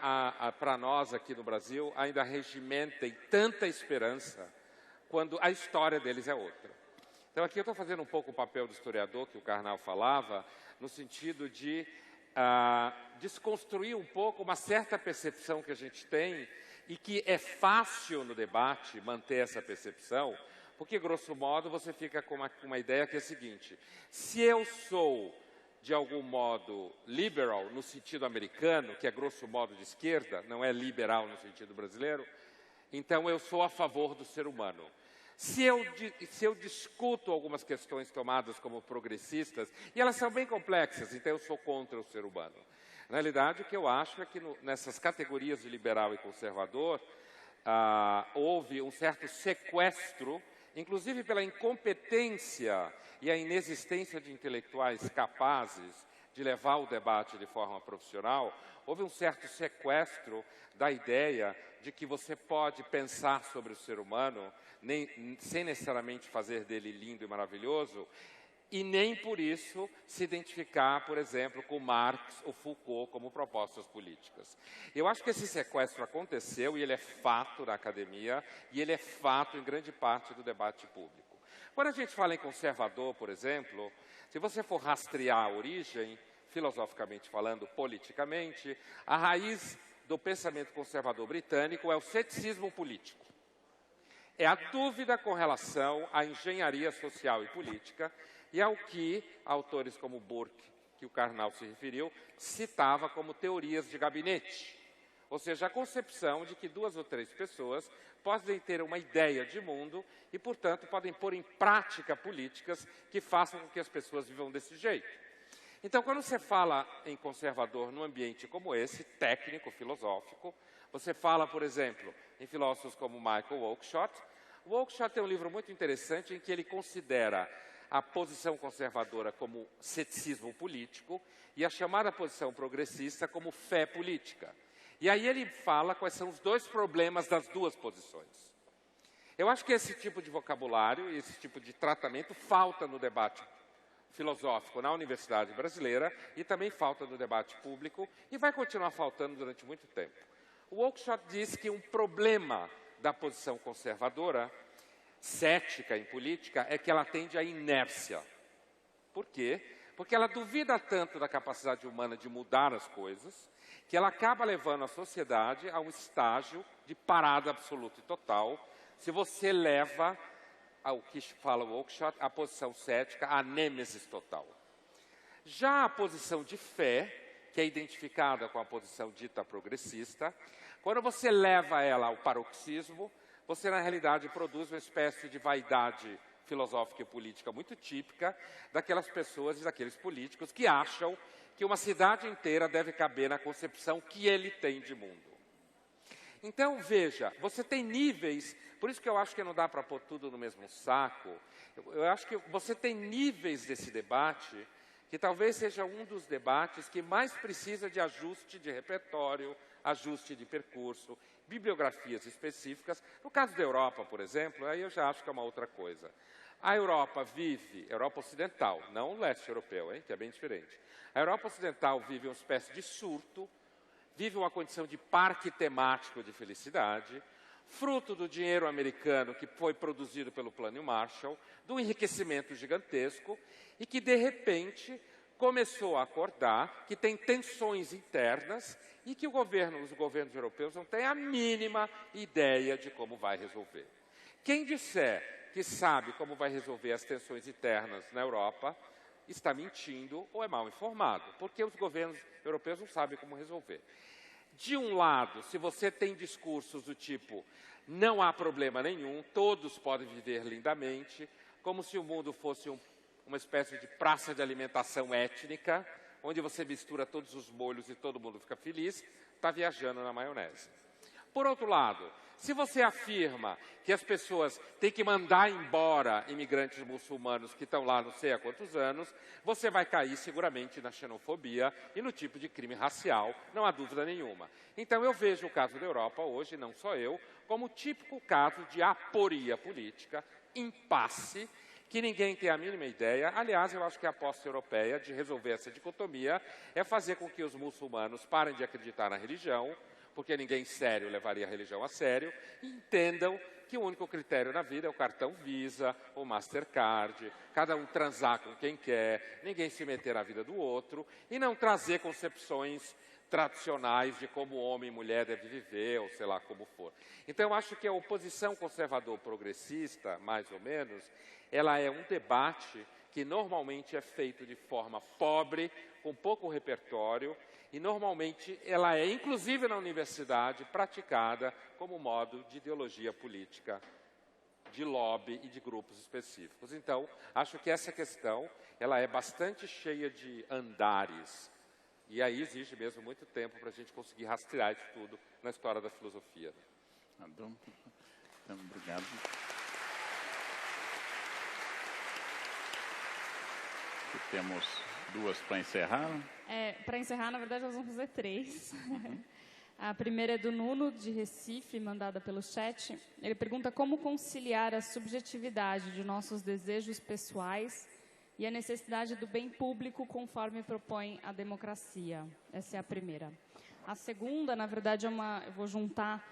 C: para nós aqui no Brasil, ainda regimentem tanta esperança, quando a história deles é outra. Então, aqui eu estou fazendo um pouco o papel do historiador, que o Karnal falava, no sentido de desconstruir um pouco uma certa percepção que a gente tem e que é fácil no debate manter essa percepção, porque, grosso modo, você fica com uma ideia que é a seguinte: se eu sou, de algum modo, liberal no sentido americano, que é grosso modo de esquerda, não é liberal no sentido brasileiro, então eu sou a favor do ser humano. Se eu discuto algumas questões tomadas como progressistas, e elas são bem complexas, então eu sou contra o ser humano. Na realidade, o que eu acho é que nessas categorias de liberal e conservador, houve um certo sequestro, inclusive pela incompetência e a inexistência de intelectuais capazes de levar o debate de forma profissional, houve um certo sequestro da ideia de que você pode pensar sobre o ser humano sem necessariamente fazer dele lindo e maravilhoso, e nem por isso se identificar, por exemplo, com Marx ou Foucault como propostas políticas. Eu acho que esse sequestro aconteceu e ele é fato na academia e ele é fato em grande parte do debate público. Quando a gente fala em conservador, por exemplo, se você for rastrear a origem, filosoficamente falando, politicamente, a raiz do pensamento conservador britânico é o ceticismo político. É a dúvida com relação à engenharia social e política e ao que autores como Burke, que o Karnal se referiu, citava como teorias de gabinete. Ou seja, a concepção de que 2 ou 3 pessoas podem ter uma ideia de mundo e, portanto, podem pôr em prática políticas que façam com que as pessoas vivam desse jeito. Então, quando você fala em conservador num ambiente como esse, técnico, filosófico, você fala, por exemplo, em filósofos como Michael Oakeshott. O Oakeshott tem um livro muito interessante em que ele considera a posição conservadora como ceticismo político e a chamada posição progressista como fé política. E aí ele fala quais são os 2 problemas das 2 posições. Eu acho que esse tipo de vocabulário e esse tipo de tratamento falta no debate filosófico na universidade brasileira e também falta no debate público e vai continuar faltando durante muito tempo. O Oakeshott diz que um problema da posição conservadora, cética em política, é que ela tende à inércia. Por quê? Porque ela duvida tanto da capacidade humana de mudar as coisas, que ela acaba levando a sociedade a um estágio de parada absoluta e total, se você leva ao que fala o Oakeshott, a posição cética, a nêmesis total. Já a posição de fé, que é identificada com a posição dita progressista, quando você leva ela ao paroxismo, você, na realidade, produz uma espécie de vaidade filosófica e política muito típica daquelas pessoas e daqueles políticos que acham que uma cidade inteira deve caber na concepção que ele tem de mundo. Então, veja, você tem níveis, por isso que eu acho que não dá para pôr tudo no mesmo saco, eu acho que você tem níveis desse debate que talvez seja um dos debates que mais precisa de ajuste de repertório, ajuste de percurso, bibliografias específicas. No caso da Europa, por exemplo, aí eu já acho que é uma outra coisa. A Europa vive, Europa Ocidental, não o leste europeu, hein, que é bem diferente. A Europa Ocidental vive uma espécie de surto, vive uma condição de parque temático de felicidade, fruto do dinheiro americano que foi produzido pelo Plano Marshall, do enriquecimento gigantesco e que, de repente, começou a acordar que tem tensões internas e que os governos europeus não têm a mínima ideia de como vai resolver. Quem disser que sabe como vai resolver as tensões internas na Europa está mentindo ou é mal informado, porque os governos europeus não sabem como resolver. De um lado, se você tem discursos do tipo não há problema nenhum, todos podem viver lindamente, como se o mundo fosse um uma espécie de praça de alimentação étnica, onde você mistura todos os molhos e todo mundo fica feliz, está viajando na maionese. Por outro lado, se você afirma que as pessoas têm que mandar embora imigrantes muçulmanos que estão lá não sei há quantos anos, você vai cair seguramente na xenofobia e no tipo de crime racial, não há dúvida nenhuma. Então eu vejo o caso da Europa hoje, não só eu, como típico caso de aporia política, impasse, que ninguém tem a mínima ideia. Aliás, eu acho que a aposta europeia de resolver essa dicotomia é fazer com que os muçulmanos parem de acreditar na religião, porque ninguém sério levaria a religião a sério, e entendam que o único critério na vida é o cartão Visa, o Mastercard, cada um transar com quem quer, ninguém se meter na vida do outro, e não trazer concepções tradicionais de como homem e mulher devem viver, ou sei lá como for. Então, eu acho que a oposição conservador-progressista, mais ou menos, ela é um debate que normalmente é feito de forma pobre, com pouco repertório, e normalmente ela é, inclusive na universidade, praticada como modo de ideologia política, de lobby e de grupos específicos. Então, acho que essa questão ela é bastante cheia de andares. E aí exige mesmo muito tempo para a gente conseguir rastrear isso tudo na história da filosofia.
A: Então, obrigado. Aqui temos duas para encerrar.
E: Para encerrar, na verdade, nós vamos fazer 3. A primeira é do Nuno, de Recife, mandada pelo chat. Ele pergunta como conciliar a subjetividade de nossos desejos pessoais e a necessidade do bem público conforme propõe a democracia. Essa é a primeira. A segunda, na verdade, eu vou juntar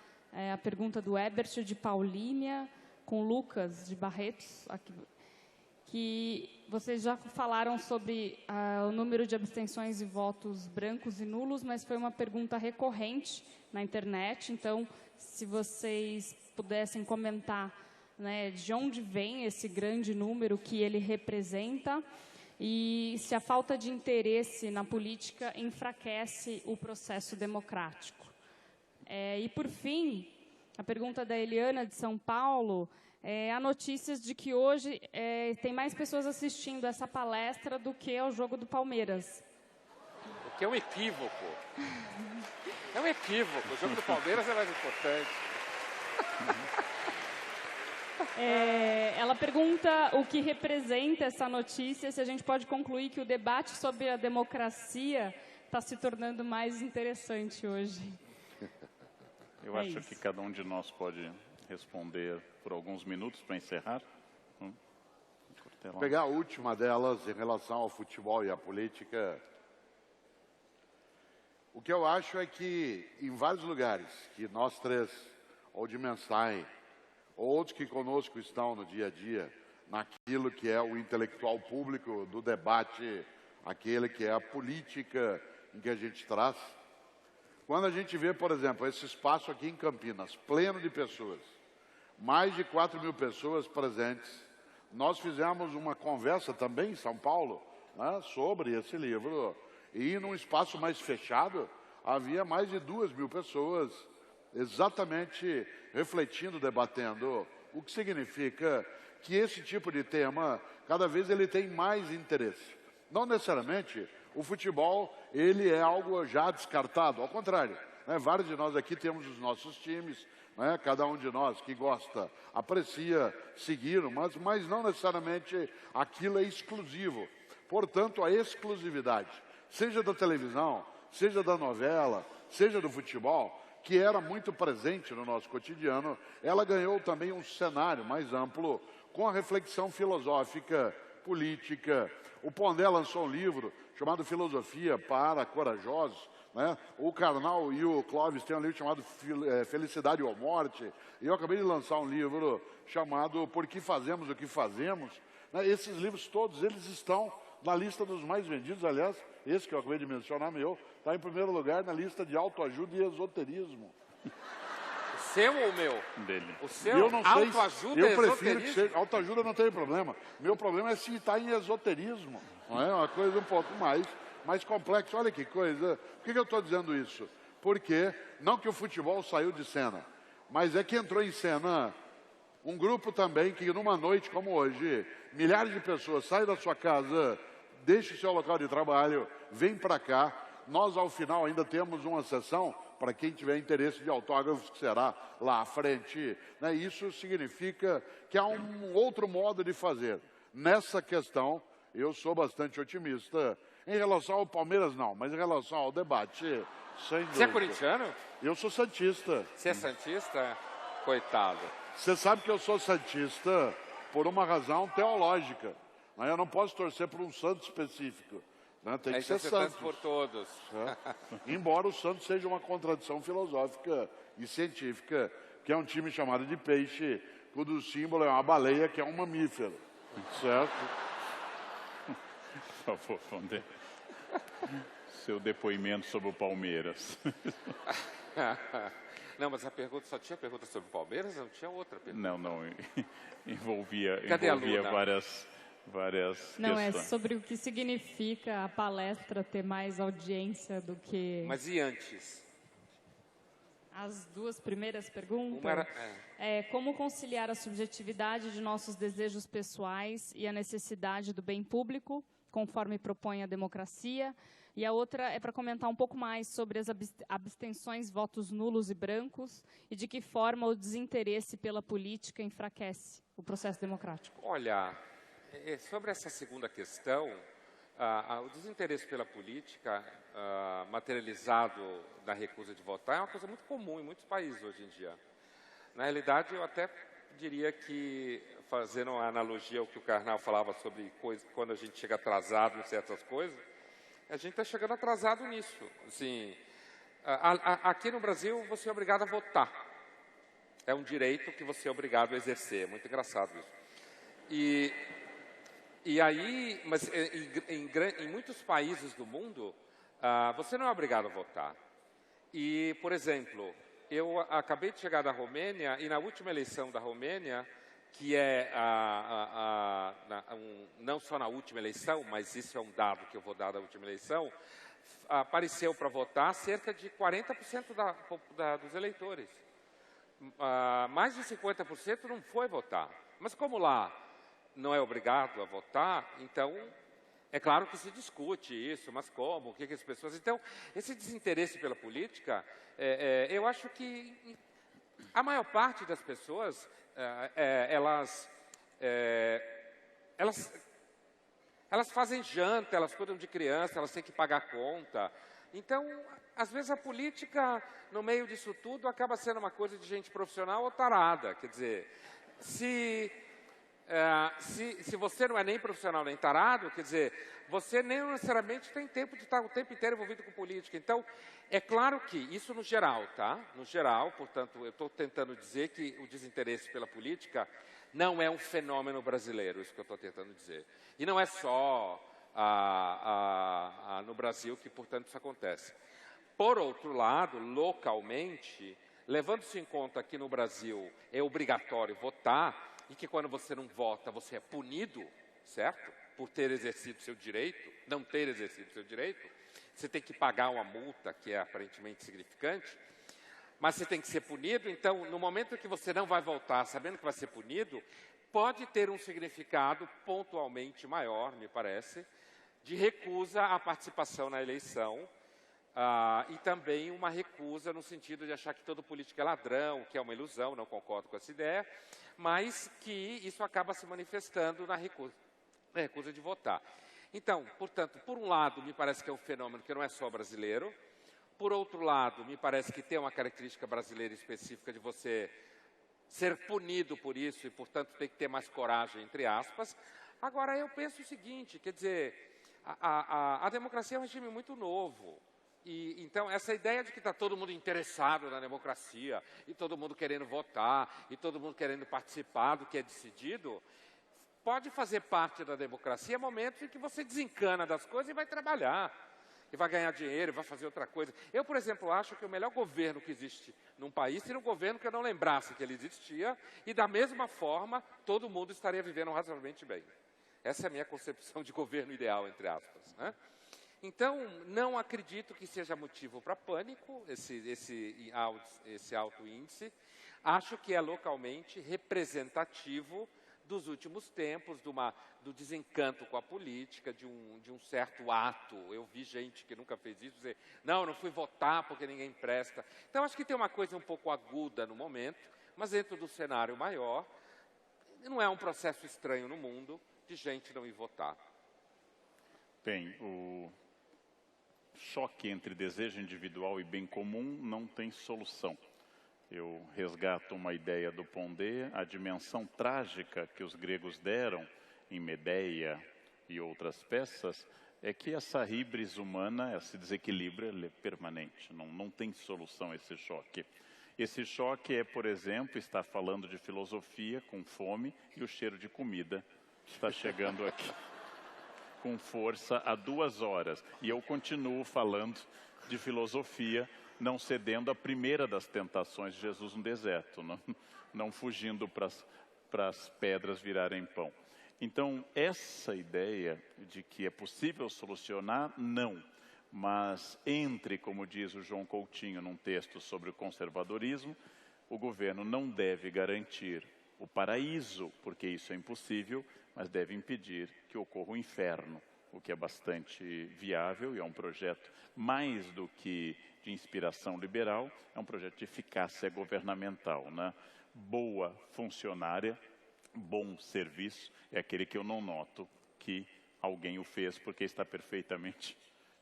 E: a pergunta do Ebert de Paulínia com Lucas de Barretos, aqui, que vocês já falaram sobre o número de abstenções e votos brancos e nulos, mas foi uma pergunta recorrente na internet. Então, se vocês pudessem comentar, né, de onde vem esse grande número que ele representa e se a falta de interesse na política enfraquece o processo democrático. E, por fim, a pergunta da Eliana, de São Paulo, há notícias de que hoje tem mais pessoas assistindo essa palestra do que ao jogo do Palmeiras.
C: O que é um equívoco. É um equívoco. O jogo do Palmeiras é mais importante.
E: Ela pergunta o que representa essa notícia, se a gente pode concluir que o debate sobre a democracia está se tornando mais interessante hoje.
A: Eu acho que cada um de nós pode responder por alguns minutos para encerrar.
B: Vou pegar a última delas em relação ao futebol e à política. O que eu acho é que em vários lugares, que nós três, ou de mensagem, ou outros que conosco estão no dia a dia, naquilo que é o intelectual público do debate, aquele que é a política em que a gente traz. Quando a gente vê, por exemplo, esse espaço aqui em Campinas, pleno de pessoas, mais de 4.000 pessoas presentes, nós fizemos uma conversa também em São Paulo, né, sobre esse livro, e num espaço mais fechado, havia mais de 2.000 pessoas exatamente refletindo, debatendo, o que significa que esse tipo de tema, cada vez ele tem mais interesse. Não necessariamente o futebol, ele é algo já descartado, ao contrário, né, vários de nós aqui temos os nossos times, né, cada um de nós que gosta, aprecia, seguir, mas não necessariamente aquilo é exclusivo. Portanto, a exclusividade, seja da televisão, seja da novela, seja do futebol, que era muito presente no nosso cotidiano, ela ganhou também um cenário mais amplo, com a reflexão filosófica, política. O Pondé lançou um livro chamado Filosofia para Corajosos, né? O Karnal e o Clóvis têm um livro chamado Felicidade ou Morte, e eu acabei de lançar um livro chamado Por que Fazemos o que Fazemos, né? Esses livros todos, eles estão na lista dos mais vendidos. Aliás, esse que eu acabei de mencionar, meu, está em primeiro lugar na lista de autoajuda e esoterismo.
C: O seu ou o meu?
A: Dele.
C: O seu?
B: Eu não sei,
C: autoajuda
B: eu
C: e
B: prefiro que
C: esoterismo?
B: seja, autoajuda não tem problema. Meu problema é se está em esoterismo, não é? Uma coisa um pouco mais complexa. Olha que coisa. Por que eu estou dizendo isso? Porque, não que o futebol saiu de cena, mas é que entrou em cena Um grupo também que numa noite como hoje, milhares de pessoas saem da sua casa, deixam o seu local de trabalho, vêm para cá. Nós, ao final, ainda temos uma sessão para quem tiver interesse de autógrafos, que será lá à frente. Né? Isso significa que há um outro modo de fazer. Nessa questão, eu sou bastante otimista. Em relação ao Palmeiras, não, mas em relação ao debate, sem dúvida.
C: Você é corintiano?
B: Eu sou santista.
C: Você é santista? Coitado.
B: Você sabe que eu sou santista por uma razão teológica. Né? Eu não posso torcer por um santo específico. Né? Tem que ser santo.
C: Por todos.
B: Né? Embora o santo seja uma contradição filosófica e científica, que é um time chamado de peixe, cujo símbolo é uma baleia, que é um mamífero. Certo?
A: Por favor, Pondé. Seu depoimento sobre o Palmeiras.
C: Não, mas a pergunta só tinha pergunta sobre o Palmeiras, não tinha outra pergunta.
A: Não, envolvia várias
E: Não,
A: questões.
E: é sobre o que significa a palestra ter mais audiência do que...
C: Mas e antes?
E: As duas primeiras perguntas?
C: Uma era,
E: como conciliar a subjetividade de nossos desejos pessoais e a necessidade do bem público, conforme propõe a democracia. E a outra é para comentar um pouco mais sobre as abstenções, votos nulos e brancos, e de que forma o desinteresse pela política enfraquece o processo democrático.
C: Olha, sobre essa segunda questão, o desinteresse pela política, materializado na recusa de votar, é uma coisa muito comum em muitos países hoje em dia. Na realidade, eu até diria que, fazendo uma analogia ao que o Karnal falava sobre quando a gente chega atrasado em certas coisas, a gente está chegando atrasado nisso. Assim, aqui no Brasil, você é obrigado a votar. É um direito que você é obrigado a exercer. É muito engraçado isso. E aí, mas em muitos países do mundo, você não é obrigado a votar. E, por exemplo, eu acabei de chegar da Romênia e na última eleição da Romênia, que é não só na última eleição, mas isso é um dado que eu vou dar da última eleição, apareceu para votar cerca de 40% dos eleitores. Mais de 50% não foi votar. Mas como lá não é obrigado a votar, então é claro que se discute isso, mas como, o que as pessoas... Então, esse desinteresse pela política, eu acho que a maior parte das pessoas, elas fazem janta, elas cuidam de criança, elas têm que pagar conta. Então, às vezes a política, no meio disso tudo, acaba sendo uma coisa de gente profissional ou tarada. Quer dizer, se você não é nem profissional nem tarado, quer dizer, você nem necessariamente tem tempo de estar o tempo inteiro envolvido com política. Então, é claro que isso no geral, tá? No geral, portanto, eu estou tentando dizer que o desinteresse pela política não é um fenômeno brasileiro, isso que eu estou tentando dizer. E não é só no Brasil que, portanto, isso acontece. Por outro lado, localmente, levando-se em conta que no Brasil é obrigatório votar, e que quando você não vota, você é punido, certo? Por ter exercido seu direito, não ter exercido seu direito, você tem que pagar uma multa que é aparentemente significante, mas você tem que ser punido, então, no momento que você não vai votar, sabendo que vai ser punido, pode ter um significado pontualmente maior, me parece, de recusa à participação na eleição, e também uma recusa no sentido de achar que todo político é ladrão, que é uma ilusão, não concordo com essa ideia, mas que isso acaba se manifestando na recusa de votar. Então, portanto, por um lado, me parece que é um fenômeno que não é só brasileiro, por outro lado, me parece que tem uma característica brasileira específica de você ser punido por isso e, portanto, tem que ter mais coragem, entre aspas. Agora, eu penso o seguinte, quer dizer, a democracia é um regime muito novo. E, então, essa ideia de que está todo mundo interessado na democracia, e todo mundo querendo votar, e todo mundo querendo participar do que é decidido, pode fazer parte da democracia momentos em que você desencana das coisas e vai trabalhar, e vai ganhar dinheiro, vai fazer outra coisa. Eu, por exemplo, acho que o melhor governo que existe num país seria um governo que eu não lembrasse que ele existia, e da mesma forma, todo mundo estaria vivendo razoavelmente bem. Essa é a minha concepção de governo ideal, entre aspas, né? Então, não acredito que seja motivo para pânico esse alto índice. Acho que é localmente representativo dos últimos tempos, do desencanto com a política, de um certo ato. Eu vi gente que nunca fez isso dizer, não fui votar porque ninguém presta. Então, acho que tem uma coisa um pouco aguda no momento, mas dentro do cenário maior, não é um processo estranho no mundo de gente não ir votar.
A: Bem, o choque entre desejo individual e bem comum não tem solução. Eu resgato uma ideia do Pondé, a dimensão trágica que os gregos deram em Medeia e outras peças, é que essa híbris humana, esse desequilíbrio, ele é permanente, não tem solução esse choque. Esse choque é, por exemplo, estar falando de filosofia com fome e o cheiro de comida está chegando aqui com força há 2 horas. E eu continuo falando de filosofia, não cedendo à primeira das tentações de Jesus no deserto, não fugindo para as pedras virarem pão. Então, essa ideia de que é possível solucionar, não. Mas entre, como diz o João Coutinho num texto sobre o conservadorismo, o governo não deve garantir o paraíso, porque isso é impossível, mas deve impedir que ocorra o inferno, o que é bastante viável e é um projeto mais do que de inspiração liberal, é um projeto de eficácia governamental, né? Boa funcionária, bom serviço, é aquele que eu não noto que alguém o fez porque está perfeitamente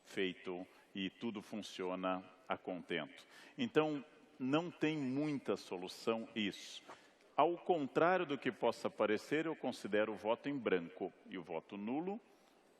A: feito e tudo funciona a contento. Então, não tem muita solução isso. Ao contrário do que possa parecer, eu considero o voto em branco e o voto nulo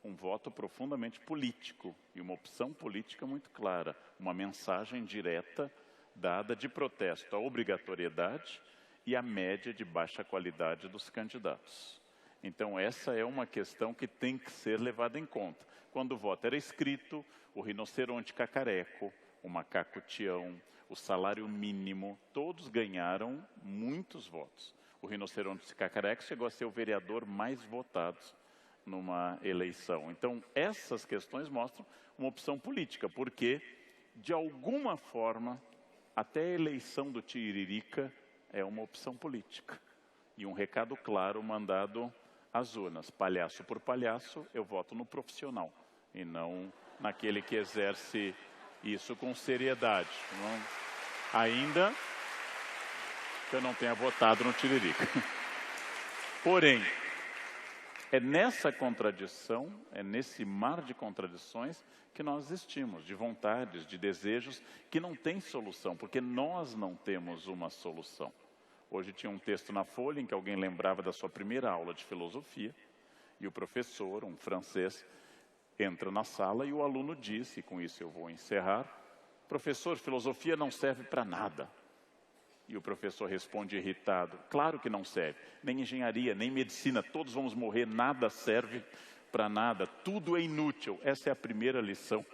A: um voto profundamente político e uma opção política muito clara, uma mensagem direta dada de protesto à obrigatoriedade e à média de baixa qualidade dos candidatos. Então, essa é uma questão que tem que ser levada em conta. Quando o voto era escrito, o rinoceronte cacareco, o macaco Tião, o salário mínimo, todos ganharam muitos votos. O rinoceronte cacareco chegou a ser o vereador mais votado numa eleição. Então, essas questões mostram uma opção política, porque, de alguma forma, até a eleição do Tiririca é uma opção política. E um recado claro mandado às urnas. Palhaço por palhaço, eu voto no profissional, e não naquele que exerce isso com seriedade. Ainda que eu não tenha votado no Tiririca. Porém, é nessa contradição, é nesse mar de contradições que nós existimos, de vontades, de desejos, que não tem solução, porque nós não temos uma solução. Hoje tinha um texto na Folha em que alguém lembrava da sua primeira aula de filosofia, e o professor, um francês, entra na sala e o aluno disse, e com isso eu vou encerrar, professor, filosofia não serve para nada. E o professor responde irritado, claro que não serve, nem engenharia, nem medicina, todos vamos morrer, nada serve para nada, tudo é inútil. Essa é a primeira lição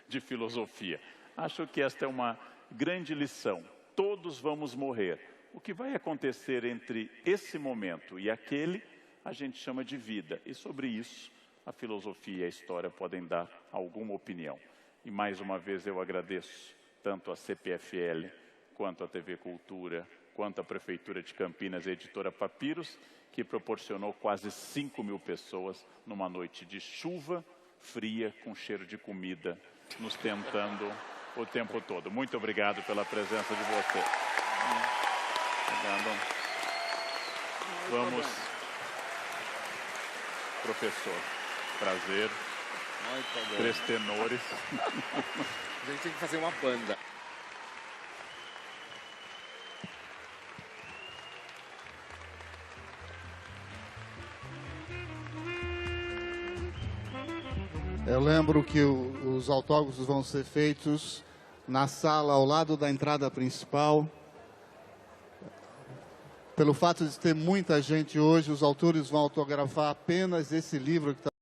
A: de filosofia. Acho que esta é uma grande lição, todos vamos morrer. O que vai acontecer entre esse momento e aquele, a gente chama de vida. E sobre isso, a filosofia e a história podem dar alguma opinião. E mais uma vez eu agradeço tanto a CPFL, quanto a TV Cultura, quanto a Prefeitura de Campinas e a Editora Papiros, que proporcionou quase 5.000 pessoas numa noite de chuva fria, com cheiro de comida, nos tentando o tempo todo. Muito obrigado pela presença de você. Obrigado. Vamos, professor, prazer, 3 tenores.
C: A gente tem que fazer uma banda.
D: Eu lembro que os autógrafos vão ser feitos na sala ao lado da entrada principal. Pelo fato de ter muita gente hoje, os autores vão autografar apenas esse livro que está